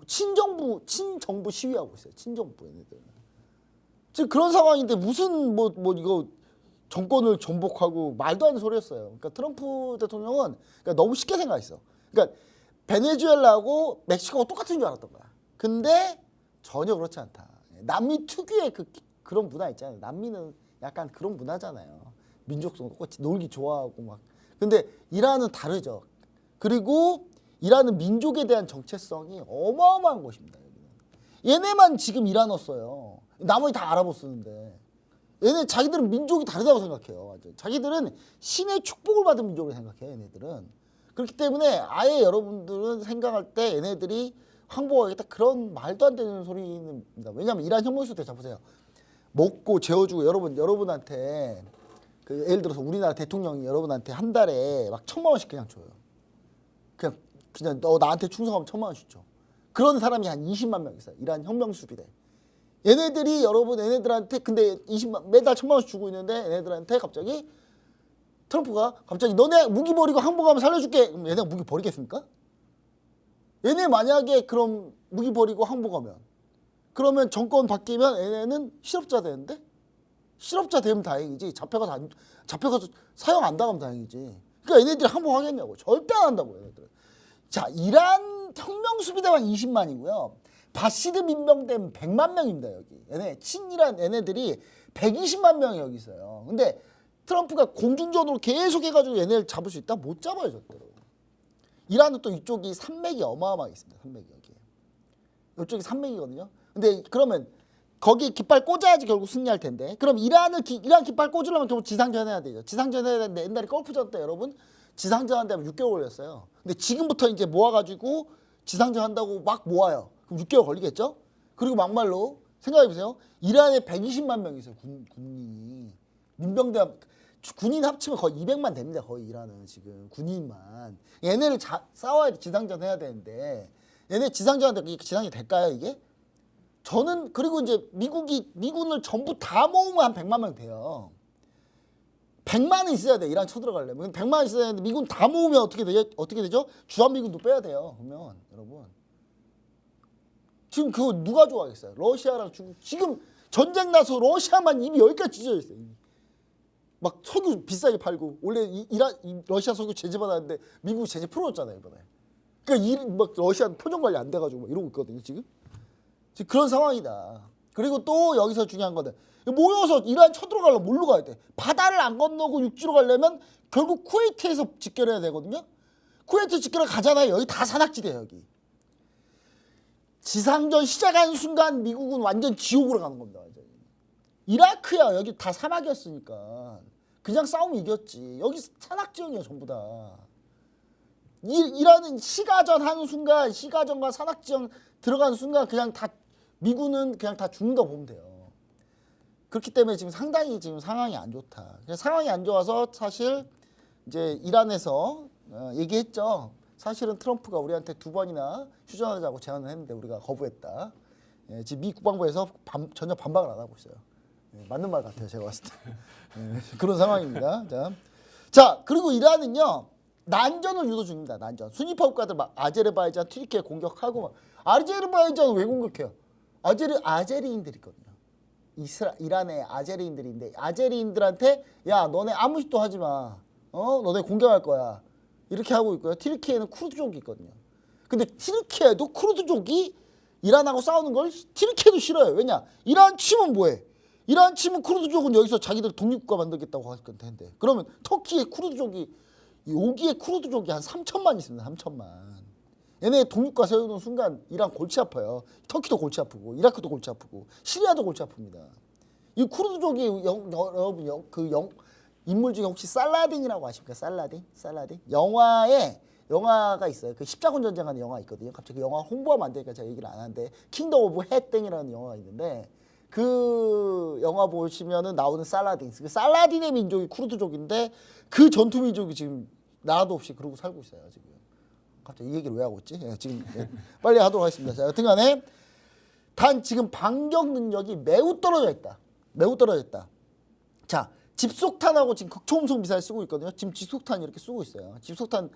친정부 시위하고 있어요. 친정부 얘네들. 지금 그런 상황인데 무슨 이거 정권을 전복하고 말도 안 되는 소리였어요. 그러니까 트럼프 대통령은 그러니까 너무 쉽게 생각했어. 그러니까 베네수엘라하고 멕시코가 똑같은 줄 알았던 거야. 근데 전혀 그렇지 않다. 남미 특유의 그런 문화 있잖아요. 남미는 약간 그런 문화잖아요. 민족성 똑같이 놀기 좋아하고 막. 근데 이란은 다르죠. 그리고 이란은 민족에 대한 정체성이 어마어마한 것입니다. 얘네만 지금 이란어 써요. 나머지 다 아랍어 쓰는데. 얘네 자기들은 민족이 다르다고 생각해요. 완전. 자기들은 신의 축복을 받은 민족을 생각해요. 얘네들은. 그렇기 때문에 아예 여러분들은 생각할 때 얘네들이 항복하겠다 그런 말도 안 되는 소리입니다. 왜냐하면 이란 혁명수 때 잡으세요. 먹고 재워주고 여러분한테 예를 들어서 우리나라 대통령이 여러분한테 한 달에 막 1,000만 원씩 그냥 줘요. 그냥 너 나한테 충성하면 1,000만 원씩 줘. 그런 사람이 한 20만 명 있어요. 이란 혁명수비대. 얘네들이 얘네들한테 근데 매달 1,000만 원씩 주고 있는데 얘네들한테 갑자기 트럼프가 갑자기 너네 무기 버리고 항복하면 살려줄게. 그럼 얘네가 무기 버리겠습니까? 얘네 만약에 그럼 무기 버리고 항복하면 그러면 정권 바뀌면 얘네는 실업자 되는데 실업자 되면 다행이지 잡혀가서 사형 안 당하면 다행이지. 그러니까 얘네들이 항복하겠냐고. 절대 안 한다고 얘네들은. 자, 이란 혁명수비대만 20만이고요. 바시드 민병대는 100만 명입니다. 여기 얘네 친이란 얘네들이 120만 명이 여기 있어요. 근데 트럼프가 공중전으로 계속 해가지고 얘네를 잡을 수 있다? 못 잡아요 절대로. 이란은 또 이쪽이 산맥이 어마어마하게 있습니다. 산맥이 여기. 이쪽이 산맥이거든요. 근데 그러면 거기 깃발 꽂아야지 결국 승리할 텐데. 그럼 이란 깃발 꽂으려면 결국 지상전 해야 되죠. 지상전 해야 되는데 옛날에 걸프전 때 여러분 지상전 한다면 6개월 걸렸어요. 근데 지금부터 이제 모아가지고 지상전 한다고 막 모아요. 그럼 6개월 걸리겠죠? 그리고 막말로 생각해보세요. 이란에 120만 명이 있어요. 군인이. 민병대 군인 합치면 거의 200만 됩니다. 거의 이란은 지금 군인만. 얘네를 싸워야 돼. 지상전 해야 되는데 얘네 지상전 하는데 이게 지상이 될까요 이게? 저는 그리고 이제 미군을 전부 다 모으면 한 100만 명 돼요. 100만은 있어야 돼. 이란 쳐들어가려면 100만 있어야 되는데 미군 다 모으면 어떻게 되죠? 주한미군도 빼야 돼요. 그러면 여러분 지금 그거 누가 좋아하겠어요? 러시아랑 중국 지금 전쟁 나서 러시아만 이미 여기까지 찢어져 있어요. 막 석유 비싸게 팔고 원래 러시아 석유 제재 받았는데 미국이 제재 풀어줬잖아요 이번에. 그러니까 막 러시아는 표정 관리 안 돼가지고 막 이러고 있거든요 지금 그런 상황이다. 그리고 또 여기서 중요한 거는 모여서 이란 쳐들어가려면 뭘로 가야 돼? 바다를 안 건너고 육지로 가려면 결국 쿠웨이트에서 직결해야 되거든요. 쿠웨이트 직결을 가잖아요. 여기 다 산악지대예요 여기. 지상전 시작하는 순간 미국은 완전 지옥으로 가는 겁니다. 완전히. 이라크야 여기 다 사막이었으니까 그냥 싸우면 이겼지. 여기 산악지형이야 전부 다. 이란은 시가전 하는 순간 시가전과 산악지형 들어가는 순간 그냥 다 미군은 그냥 다 죽는다 보면 돼요. 그렇기 때문에 지금 상당히 지금 상황이 안 좋다. 상황이 안 좋아서 사실 이제 이란에서 얘기했죠. 사실은 트럼프가 우리한테 2번이나 휴전하자고 제안을 했는데 우리가 거부했다. 예, 지금 미 국방부에서 전혀 반박을 안 하고 있어요. 예, 맞는 말 같아요. 제가 봤을 때. 예, 그런 상황입니다. 자, 그리고 이란은요. 난전을 유도 중입니다. 난전. 순위파 국가들 막 아제르바이잔, 튀르키예 공격하고 막 아제르바이잔은 왜 공격해요? 아제리인들이 있거든요. 이란의 아제리인들인데 아제리인들한테 야 너네 아무 짓도 하지 마. 너네 공격할 거야. 이렇게 하고 있고요. 튀르키예는 쿠르드족이 있거든요. 근데 튀르키예도 쿠르드족이 이란하고 싸우는 걸 튀르키예도 싫어요. 왜냐? 이란 치면 뭐해? 이란 치면 쿠르드족은 여기서 자기들 독립국가 만들겠다고 할 텐데. 그러면 터키에 쿠르드족이 여기에 쿠르드족이 한 3천만 있습니다. 3천만. 얘네 독립국가 세우는 순간 이란 골치 아파요. 터키도 골치 아프고 이라크도 골치 아프고 시리아도 골치 아픕니다. 이 쿠르드족이 여러분 인물 중에 혹시 살라딘이라고 아십니까? 살라딘. 영화가 있어요. 그 십자군 전쟁하는 영화 있거든요. 갑자기 그 영화 홍보하면 안 되니까 제가 얘기를 안 하는데 킹덤 오브 헤땡이라는 영화가 있는데 그 영화 보시면은 나오는 살라딘. 그 살라딘의 민족이 쿠르드족인데 그 전투 민족이 지금 나라도 없이 그러고 살고 있어요. 지금. 갑자기 이 얘기를 왜 하고 있지? 지금 빨리 하도록 하겠습니다. 자, 여튼간에 단 지금 반격 능력이 매우 떨어져 있다. 자, 집속탄하고 지금 극초음속 미사일 쓰고 있거든요. 지금 집속탄 이렇게 쓰고 있어요. 집속탄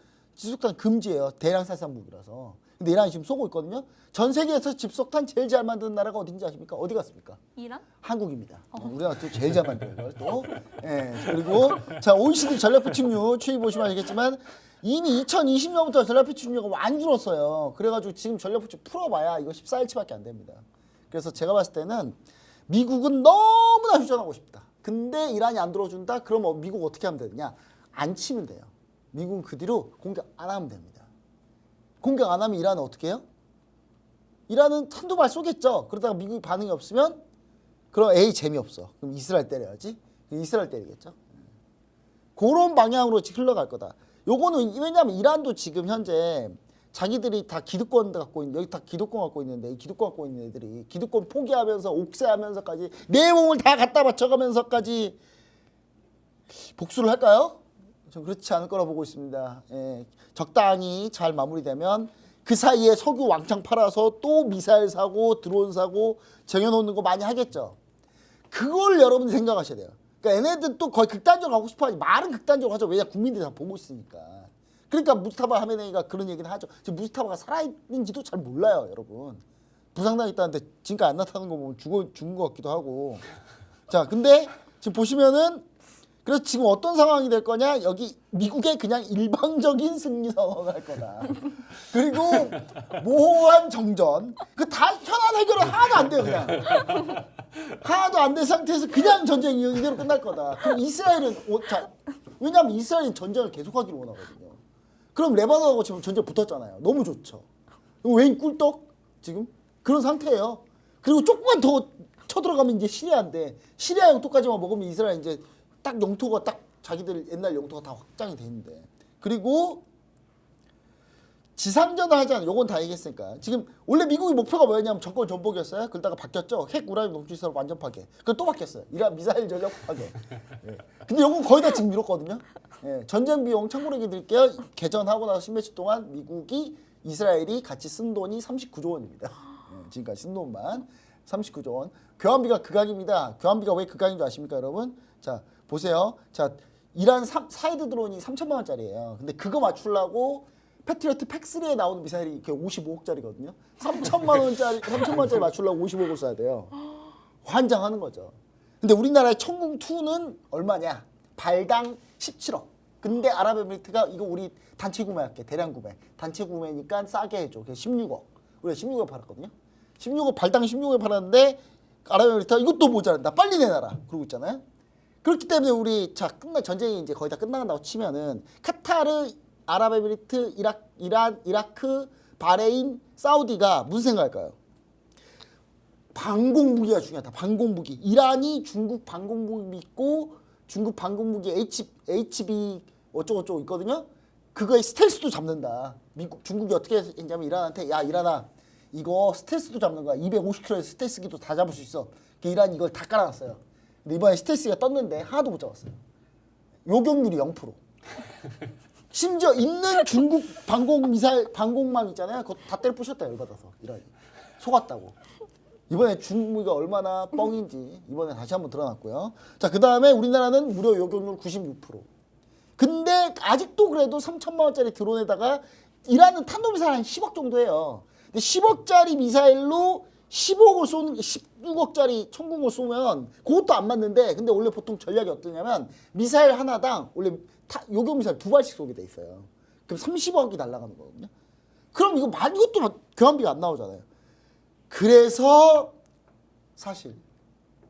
금지예요. 대량 살상 무기라서. 근데 이란이 지금 쏘고 있거든요. 전 세계에서 집속탄 제일 잘 만드는 나라가 어딘지 아십니까? 어디 갔습니까? 이란? 한국입니다. 우리가 또 제일 잘 만들어요. 또. 예. 그리고 자, OECD 전략 부침률 추이 보시면 아시겠지만 이미 2020년부터 전략 부침률가 많이 줄었어요. 그래가지고 지금 전략 부침 풀어봐야 이거 14일치밖에 안 됩니다. 그래서 제가 봤을 때는 미국은 너무나 휴전하고 싶다. 근데 이란이 안 들어준다? 그럼 미국 어떻게 하면 되느냐? 안 치면 돼요. 미국은 그 뒤로 공격 안 하면 됩니다. 공격 안 하면 이란은 어떻게 해요? 이란은 한두 발 쏘겠죠. 그러다가 미국이 반응이 없으면 그럼 에이 재미없어. 그럼 이스라엘 때려야지. 이스라엘 때리겠죠. 그런 방향으로 흘러갈 거다. 요거는 왜냐하면 이란도 지금 현재 자기들이 다 기득권 갖고 있는 여기 다 기득권 갖고 있는데 이 기득권 갖고 있는 애들이 기득권 포기하면서 옥세하면서까지 내 몸을 다 갖다 바쳐가면서까지 복수를 할까요? 전 그렇지 않을 거라 보고 있습니다. 예, 적당히 잘 마무리되면 그 사이에 석유 왕창 팔아서 또 미사일 사고 드론 사고 쟁여놓는 거 많이 하겠죠. 그걸 여러분이 생각하셔야 돼요. 그러니까 얘네들 또 거의 극단적으로 하고 싶어 하지. 말은 극단적으로 하죠. 왜냐 국민들이 다 보고 있으니까. 그러니까 무스타바 하메네이가 그런 얘기는 하죠. 지금 무스타바가 살아있는지도 잘 몰라요, 여러분. 부상당했다는데 지금까지 안 나타나는 거 보면 죽은 것 같기도 하고. 자, 근데 지금 보시면은 그래서 지금 어떤 상황이 될 거냐? 여기 미국의 그냥 일방적인 승리 선언할 거다. 그리고 모호한 정전. 그 다 현안 해결은 하나도 안 돼요, 그냥. 하나도 안 된 상태에서 그냥 전쟁이 이대로 끝날 거다. 그럼 이스라엘은 왜냐하면 이스라엘은 전쟁을 계속하기를 원하거든요. 그럼 레바논하고 지금 전쟁 붙었잖아요. 너무 좋죠. 왜 꿀떡? 지금 그런 상태예요. 그리고 조금만 더 쳐들어가면 이제 시리아인데 시리아 영토까지만 먹으면 이스라엘 이제 딱 영토가 딱 자기들 옛날 영토가 다 확장이 돼 있는데 그리고 지상전을 하잖아요. 요건 다 얘기했으니까. 지금 원래 미국의 목표가 뭐였냐면 정권 전복이었어요. 그러다가 바뀌었죠. 핵 우라늄 농출시설 완전 파괴. 그건 또 바뀌었어요. 이란 미사일 전력 파괴. 예. 근데 요건 거의 다 지금 미뤘거든요. 예. 전쟁 비용 참고로 얘기 드릴게요. 개전하고 나서 10몇주 동안 미국이 이스라엘이 같이 쓴 돈이 39조 원입니다. 예. 지금까지 쓴 돈만 39조 원. 교환비가 극악입니다. 교환비가 왜 극악인 줄 아십니까, 여러분? 자, 보세요. 자, 이란 사이드 드론이 3천만 원짜리예요. 근데 그거 맞추려고 패트리어트 팩3에 나오는 미사일이 이렇게 55억짜리거든요. 3천만 원짜리 맞추려고 55억을 써야 돼요. 환장하는 거죠. 근데 우리나라의 천궁2는 얼마냐? 발당 17억. 근데 아랍에미리트가 이거 우리 단체 구매할게. 대량 구매. 단체 구매니까 싸게 해줘. 그래서 16억. 우리가 16억 팔았거든요. 16억 발당 16억에 팔았는데 아랍에미리트가 이것도 모자란다. 빨리 내놔라. 그러고 있잖아요. 그렇기 때문에 우리 전쟁이 이제 거의 다 끝나간다고 치면은 카타르, 아랍에미리트, 이란, 이라크, 바레인, 사우디가 무슨 생각할까요? 방공무기가 중요하다. 방공무기. 이란이 중국 방공무기 믿고 중국 방공무기 HB 어쩌고저쩌고 있거든요. 그거의 스텔스도 잡는다. 중국이 어떻게 했냐면 이란한테 야 이란아 이거 스텔스도 잡는 거야. 250km의 스텔스기도 다 잡을 수 있어. 이란이 이걸 다 깔아놨어요. 근데 이번에 스텔스가 떴는데 하나도 못 잡았어요. 요격률이 0%. 심지어 있는 중국 방공망 있잖아요. 그거 다 때려 부셨다 열받아서 이란이 속았다고. 이번에 중국이 얼마나 뻥인지 이번에 다시 한번 드러났고요. 자, 그 다음에 우리나라는 무려 요격률 96%. 근데 아직도 그래도 3천만 원짜리 드론에다가 이란은 탄도미사일 한 10억 정도 해요. 근데 10억짜리 미사일로 15억을 쏘는 16억짜리 천궁을 쏘면 그것도 안 맞는데 근데 원래 보통 전략이 어떠냐면 미사일 하나당 원래 요격 미사일 2발씩 쏘게 돼 있어요. 그럼 30억이 날아가는 거거든요. 그럼 이것도 교환비가 안 나오잖아요. 그래서 사실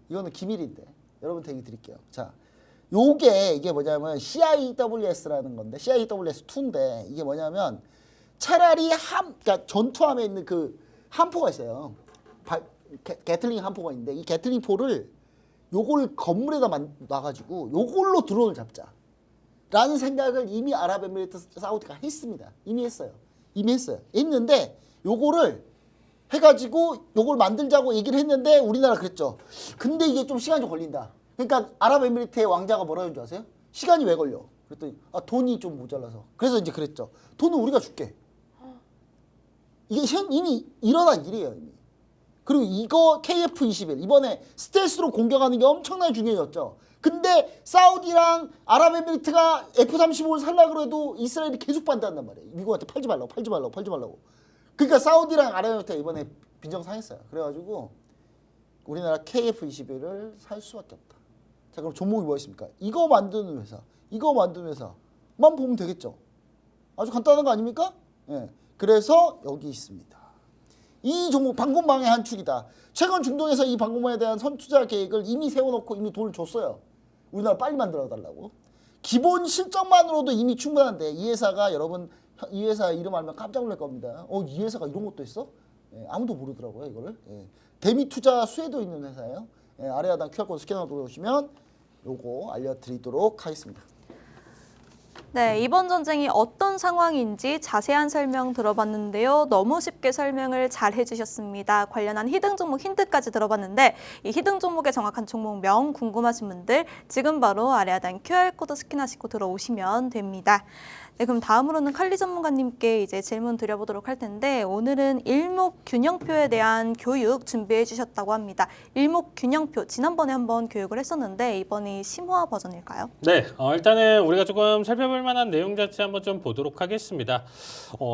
이거는 기밀인데 여러분한테 얘기 드릴게요. 자, 이게 뭐냐면 CIWS라는 건데 CIWS2인데 이게 뭐냐면 차라리 그러니까 전투함에 있는 그 함포가 있어요. 게틀링 함포가 있는데 이 게틀링 포를 요걸 건물에다 놔가지고 요걸로 드론을 잡자. 라는 생각을 이미 아랍에미리트 사우디가 했습니다. 이미 했어요. 했는데 요거를 해가지고 요걸 만들자고 얘기를 했는데 우리나라 그랬죠. 근데 이게 좀 시간이 좀 걸린다. 그러니까 아랍에미리트의 왕자가 뭐라고 했는 줄 아세요? 시간이 왜 걸려? 그랬더니 돈이 좀 모자라서. 그래서 이제 그랬죠. 돈은 우리가 줄게. 이게 이미 일어난 일이에요. 이미. 그리고 이거 KF-21 이번에 스텔스로 공격하는 게 엄청나게 중요해졌죠. 근데 사우디랑 아랍에미리트가 F-35를 살려고 해도 이스라엘이 계속 반대한단 말이에요. 미국한테 팔지 말라고. 그러니까 사우디랑 아랍에미리트가 이번에 빈정상했어요. 그래가지고 우리나라 KF-21을 살 수밖에 없다. 자, 그럼 종목이 뭐였습니까? 이거 만드는 회사만 보면 되겠죠. 아주 간단한 거 아닙니까? 예. 그래서 여기 있습니다. 이 종목 방공망의 한 축이다. 최근 중동에서 이 방공망에 대한 선투자 계획을 이미 세워놓고 이미 돈을 줬어요. 우리나라 빨리 만들어달라고. 기본 실적만으로도 이미 충분한데 이 회사가 여러분 이 회사 이름 알면 깜짝 놀랄 겁니다. 이 회사가 이런 것도 있어? 예, 아무도 모르더라고요 이거를. 예. 대미투자 수혜도 있는 회사예요. 예, 아래 하단 QR코드 스캐너 들어오시면 요거 알려드리도록 하겠습니다. 네, 이번 전쟁이 어떤 상황인지 자세한 설명 들어봤는데요. 너무 쉽게 설명을 잘 해주셨습니다. 관련한 히든 종목 힌트까지 들어봤는데 이 히든 종목의 정확한 종목명 궁금하신 분들 지금 바로 아래 하단 QR코드 스캔하시고 들어오시면 됩니다. 네, 그럼 다음으로는 칼리 전문가님께 이제 질문 드려보도록 할 텐데 오늘은 일목균형표에 대한 교육 준비해 주셨다고 합니다. 일목균형표 지난번에 한번 교육을 했었는데 이번이 심화 버전일까요? 네, 일단은 우리가 조금 살펴볼 만한 내용 자체 한번 좀 보도록 하겠습니다.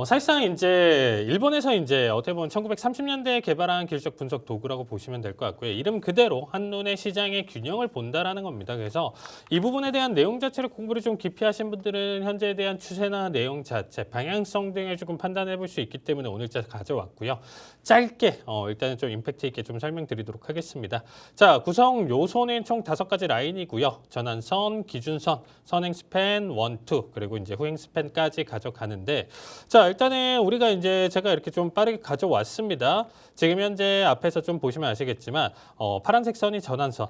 사실상 이제 일본에서 이제 어떻게 보면 1930년대에 개발한 기술적 분석 도구라고 보시면 될 것 같고요. 이름 그대로 한눈에 시장의 균형을 본다라는 겁니다. 그래서 이 부분에 대한 내용 자체를 공부를 좀 깊이 하신 분들은 현재에 대한 추세나 내용 자체, 방향성 등을 조금 판단해 볼 수 있기 때문에 오늘자 가져왔고요. 짧게 일단은 좀 임팩트 있게 좀 설명드리도록 하겠습니다. 자, 구성 요소는 총 5가지 라인이고요. 전환선, 기준선, 선행 스팬 1, 2 그리고 이제 후행 스팬까지 가져가는데 자, 일단은 우리가 이제 제가 이렇게 좀 빠르게 가져왔습니다. 지금 현재 앞에서 좀 보시면 아시겠지만 파란색 선이 전환선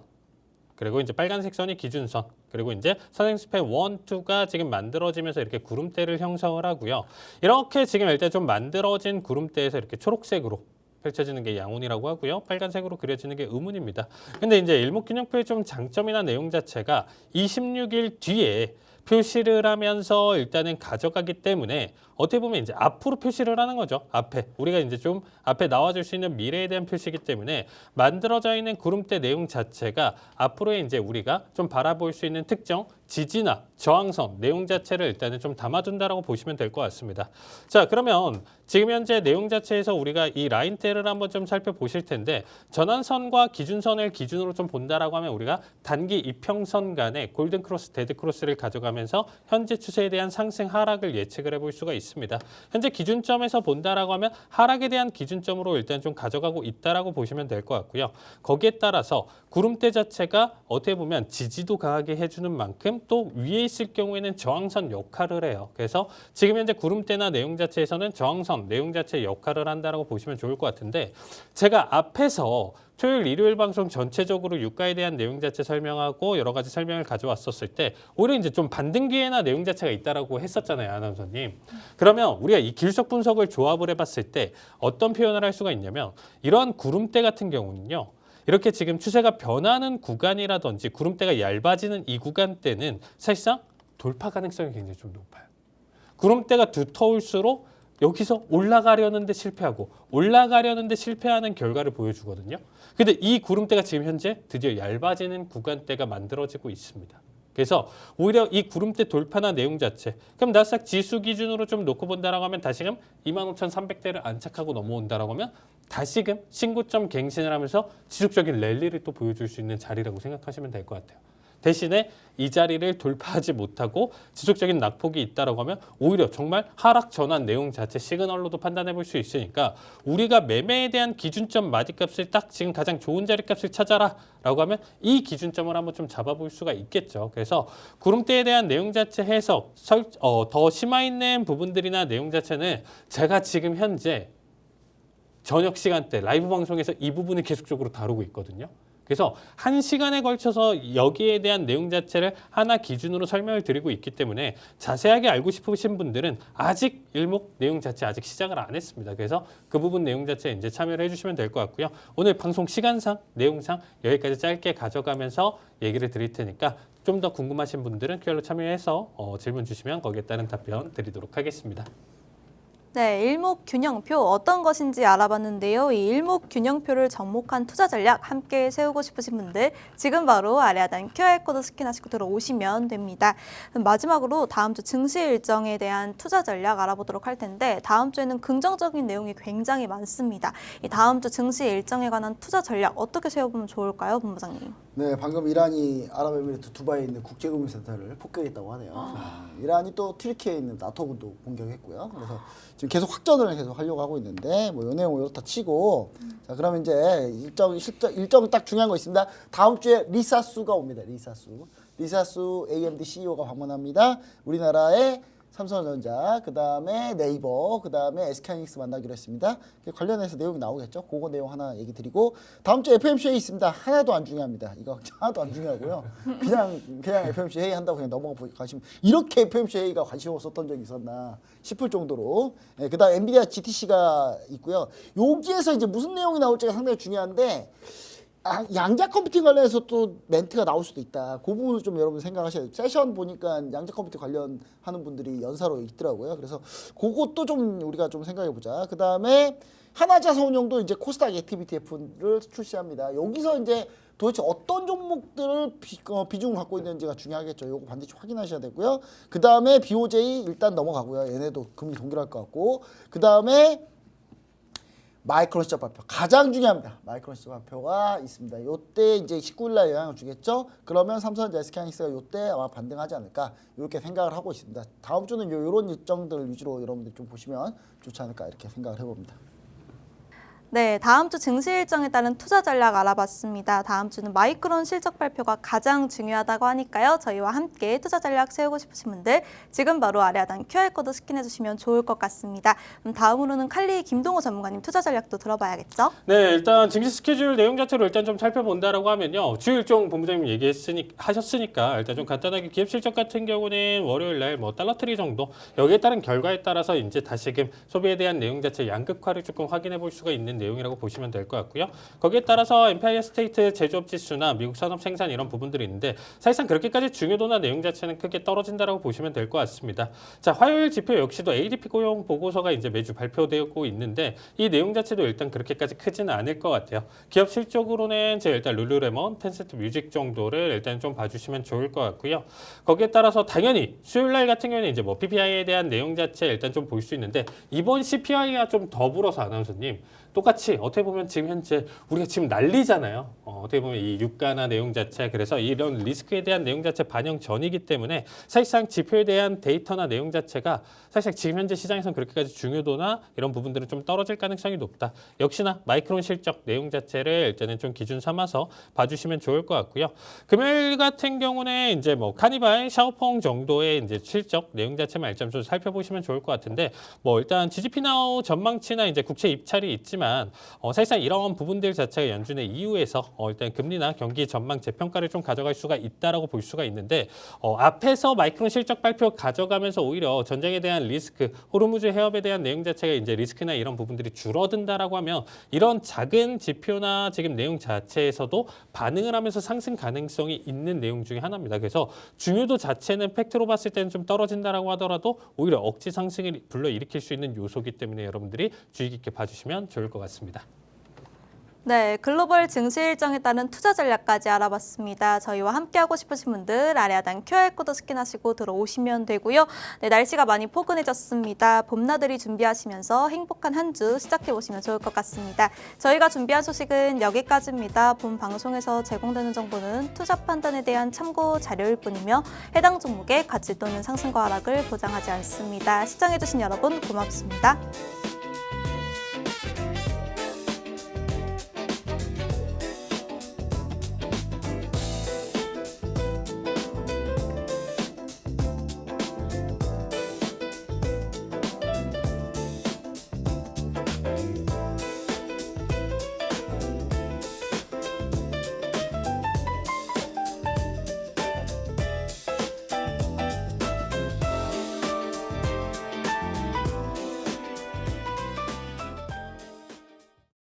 그리고 이제 빨간색 선이 기준선, 그리고 이제 선행 스팬 1, 2가 지금 만들어지면서 이렇게 구름대를 형성을 하고요. 이렇게 지금 일단 좀 만들어진 구름대에서 이렇게 초록색으로 펼쳐지는 게 양운이라고 하고요. 빨간색으로 그려지는 게 음운입니다. 근데 이제 일목균형표의 좀 장점이나 내용 자체가 26일 뒤에 표시를 하면서 일단은 가져가기 때문에 어떻게 보면 이제 앞으로 표시를 하는 거죠. 앞에 우리가 이제 좀 앞에 나와줄 수 있는 미래에 대한 표시이기 때문에 만들어져 있는 구름대 내용 자체가 앞으로의 이제 우리가 좀 바라볼 수 있는 특정 지지나 저항선 내용 자체를 일단은 좀 담아둔다라고 보시면 될 것 같습니다. 자, 그러면 지금 현재 내용 자체에서 우리가 이 라인대를 한번 좀 살펴보실 텐데 전환선과 기준선을 기준으로 좀 본다라고 하면 우리가 단기 이평선 간의 골든 크로스, 데드 크로스를 가져가면서 현재 추세에 대한 상승 하락을 예측을 해볼 수가 있습니다. 현재 기준점에서 본다라고 하면 하락에 대한 기준점으로 일단 좀 가져가고 있다라고 보시면 될 것 같고요. 거기에 따라서 구름대 자체가 어떻게 보면 지지도 강하게 해주는 만큼 또 위에 있을 경우에는 저항선 역할을 해요. 그래서 지금 현재 구름대나 내용 자체에서는 저항선 내용 자체의 역할을 한다라고 보시면 좋을 것 같은데 제가 앞에서 토요일, 일요일 방송 전체적으로 유가에 대한 내용 자체 설명하고 여러 가지 설명을 가져왔었을 때 오히려 이제 좀 반등기회나 내용 자체가 있다라고 했었잖아요, 아나운서님. 그러면 우리가 이 기술적 분석을 조합을 해봤을 때 어떤 표현을 할 수가 있냐면 이러한 구름대 같은 경우는요. 이렇게 지금 추세가 변하는 구간이라든지 구름대가 얇아지는 이 구간대는 사실상 돌파 가능성이 굉장히 좀 높아요. 구름대가 두터울수록 여기서 올라가려는데 실패하고 올라가려는데 실패하는 결과를 보여주거든요. 근데 이 구름대가 지금 현재 드디어 얇아지는 구간대가 만들어지고 있습니다. 그래서 오히려 이 구름대 돌파나 내용 자체 그럼 나스닥 지수 기준으로 좀 놓고 본다라고 하면 다시금 25,300대를 안착하고 넘어온다라고 하면 다시금 신고점 갱신을 하면서 지속적인 랠리를 또 보여줄 수 있는 자리라고 생각하시면 될 것 같아요. 대신에 이 자리를 돌파하지 못하고 지속적인 낙폭이 있다라고 하면 오히려 정말 하락 전환 내용 자체 시그널로도 판단해 볼 수 있으니까 우리가 매매에 대한 기준점 마디값을 딱 지금 가장 좋은 자리값을 찾아라 라고 하면 이 기준점을 한번 좀 잡아볼 수가 있겠죠. 그래서 구름대에 대한 내용 자체 해석 더 심화 있는 부분들이나 내용 자체는 제가 지금 현재 저녁 시간대 라이브 방송에서 이 부분을 계속적으로 다루고 있거든요. 그래서 1시간에 걸쳐서 여기에 대한 내용 자체를 하나 기준으로 설명을 드리고 있기 때문에 자세하게 알고 싶으신 분들은 아직 일목 내용 자체 아직 시작을 안 했습니다. 그래서 그 부분 내용 자체에 이제 참여를 해주시면 될 것 같고요. 오늘 방송 시간상, 내용상 여기까지 짧게 가져가면서 얘기를 드릴 테니까 좀 더 궁금하신 분들은 Q로 참여해서 질문 주시면 거기에 따른 답변 드리도록 하겠습니다. 네, 일목균형표 어떤 것인지 알아봤는데요. 이 일목균형표를 접목한 투자 전략 함께 세우고 싶으신 분들 지금 바로 아래 하단 QR코드 스캔하시고 들어오시면 됩니다. 마지막으로 다음 주 증시 일정에 대한 투자 전략 알아보도록 할 텐데 다음 주에는 긍정적인 내용이 굉장히 많습니다. 이 다음 주 증시 일정에 관한 투자 전략 어떻게 세워보면 좋을까요, 본부장님? 네, 방금 이란이 아랍에미리트 두바이에 있는 국제금융센터를 폭격했다고 하네요. 이란이 또 튀르키예에 있는 나토군도 공격했고요. 그래서 지금 계속 확전을 계속 하려고 하고 있는데 뭐 요 내용 이렇다 치고 자 그러면 이제 일정 딱 중요한 거 있습니다. 다음 주에 리사수가 옵니다. 리사수 AMD CEO가 방문합니다. 우리나라의 삼성전자, 그 다음에 네이버, 그 다음에 SK하이닉스 만나기로 했습니다. 관련해서 내용이 나오겠죠. 그거 내용 하나 얘기 드리고 다음 주에 FMC 회의 있습니다. 하나도 안 중요합니다. 이거 하나도 안 중요하고요. 그냥 FMC 회의 한다고 그냥 넘어가 가시면 이렇게 FMC 회의가 관심 없었던 적이 있었나 싶을 정도로. 네, 그 다음 엔비디아 GTC가 있고요. 여기에서 이제 무슨 내용이 나올지가 상당히 중요한데 양자 컴퓨팅 관련해서 또 멘트가 나올 수도 있다. 그 부분을 좀 여러분 생각하셔야 돼요. 세션 보니까 양자 컴퓨팅 관련하는 분들이 연사로 있더라고요. 그래서 그것도 좀 우리가 좀 생각해 보자. 그 다음에 하나자산운용도 이제 코스닥 액티비티 F를 출시합니다. 여기서 이제 도대체 어떤 종목들을 비중을 갖고 있는지가 중요하겠죠. 이거 반드시 확인하셔야 되고요. 그 다음에 BOJ 일단 넘어가고요. 얘네도 금리 동결할 것 같고. 그 다음에 마이크론 시작 발표 가장 중요합니다. 마이크론 시작 발표가 있습니다. 요때 이제 19일 날 영향을 주겠죠. 그러면 삼성전자 SK하이닉스가 요때 아마 반등하지 않을까 이렇게 생각을 하고 있습니다. 다음 주는 요런 일정들 위주로 여러분들 좀 보시면 좋지 않을까 이렇게 생각을 해봅니다. 네, 다음 주 증시 일정에 따른 투자 전략 알아봤습니다. 다음 주는 마이크론 실적 발표가 가장 중요하다고 하니까요. 저희와 함께 투자 전략 세우고 싶으신 분들 지금 바로 아래 하단 QR코드 스캔해 주시면 좋을 것 같습니다. 다음으로는 칼리 김동호 전문가님 투자 전략도 들어봐야겠죠? 네, 일단 증시 스케줄 내용 자체로 일단 좀 살펴본다라고 하면요. 주 일정 본부장님 하셨으니까 일단 좀 간단하게 기업 실적 같은 경우는 월요일 날 뭐 달러트리 정도 여기에 따른 결과에 따라서 이제 다시금 소비에 대한 내용 자체 양극화를 조금 확인해 볼 수가 있는 내용이라고 보시면 될 것 같고요. 거기에 따라서 엠파이어 스테이트 제조업 지수나 미국 산업 생산 이런 부분들이 있는데 사실상 그렇게까지 중요도나 내용 자체는 크게 떨어진다라고 보시면 될 것 같습니다. 자, 화요일 지표 역시도 ADP 고용 보고서가 이제 매주 발표되고 있는데 이 내용 자체도 일단 그렇게까지 크지는 않을 것 같아요. 기업 실적으로는 제 일단 룰루레몬, 텐센트 뮤직 정도를 일단 좀 봐주시면 좋을 것 같고요. 거기에 따라서 당연히 수요일 날 같은 경우는 이제 뭐 PPI에 대한 내용 자체 일단 좀 볼 수 있는데 이번 CPI와 좀 더불어서 아나운서님 똑같이 어떻게 보면 지금 현재 우리가 지금 난리잖아요. 어떻게 보면 이 유가나 내용 자체 그래서 이런 리스크에 대한 내용 자체 반영 전이기 때문에 사실상 지표에 대한 데이터나 내용 자체가 사실상 지금 현재 시장에서는 그렇게까지 중요도나 이런 부분들은 좀 떨어질 가능성이 높다. 역시나 마이크론 실적 내용 자체를 일단은 좀 기준 삼아서 봐주시면 좋을 것 같고요. 금요일 같은 경우는 이제 뭐 카니발, 샤오펑 정도의 이제 실적 내용 자체만 일단 좀 살펴보시면 좋을 것 같은데 뭐 일단 GDP나우 전망치나 이제 국채 입찰이 있지만 사실상 이런 부분들 자체가 연준의 이후에서 일단 금리나 경기 전망 재평가를 좀 가져갈 수가 있다라고 볼 수가 있는데 앞에서 마이크론 실적 발표 가져가면서 오히려 전쟁에 대한 리스크, 호르무즈 해협에 대한 내용 자체가 이제 리스크나 이런 부분들이 줄어든다라고 하면 이런 작은 지표나 지금 내용 자체에서도 반응을 하면서 상승 가능성이 있는 내용 중에 하나입니다. 그래서 중요도 자체는 팩트로 봤을 때는 좀 떨어진다라고 하더라도 오히려 억지 상승을 불러일으킬 수 있는 요소이기 때문에 여러분들이 주의 깊게 봐주시면 좋을 것 같습니다. 네, 글로벌 증시 일정에 따른 투자 전략까지 알아봤습니다. 저희와 함께하고 싶으신 분들 아래 하단 QR코드 스캔하시고 들어오시면 되고요. 네, 날씨가 많이 포근해졌습니다. 봄나들이 준비하시면서 행복한 한 주 시작해보시면 좋을 것 같습니다. 저희가 준비한 소식은 여기까지입니다. 본 방송에서 제공되는 정보는 투자 판단에 대한 참고 자료일 뿐이며 해당 종목의 가치 또는 상승과 하락을 보장하지 않습니다. 시청해주신 여러분 고맙습니다.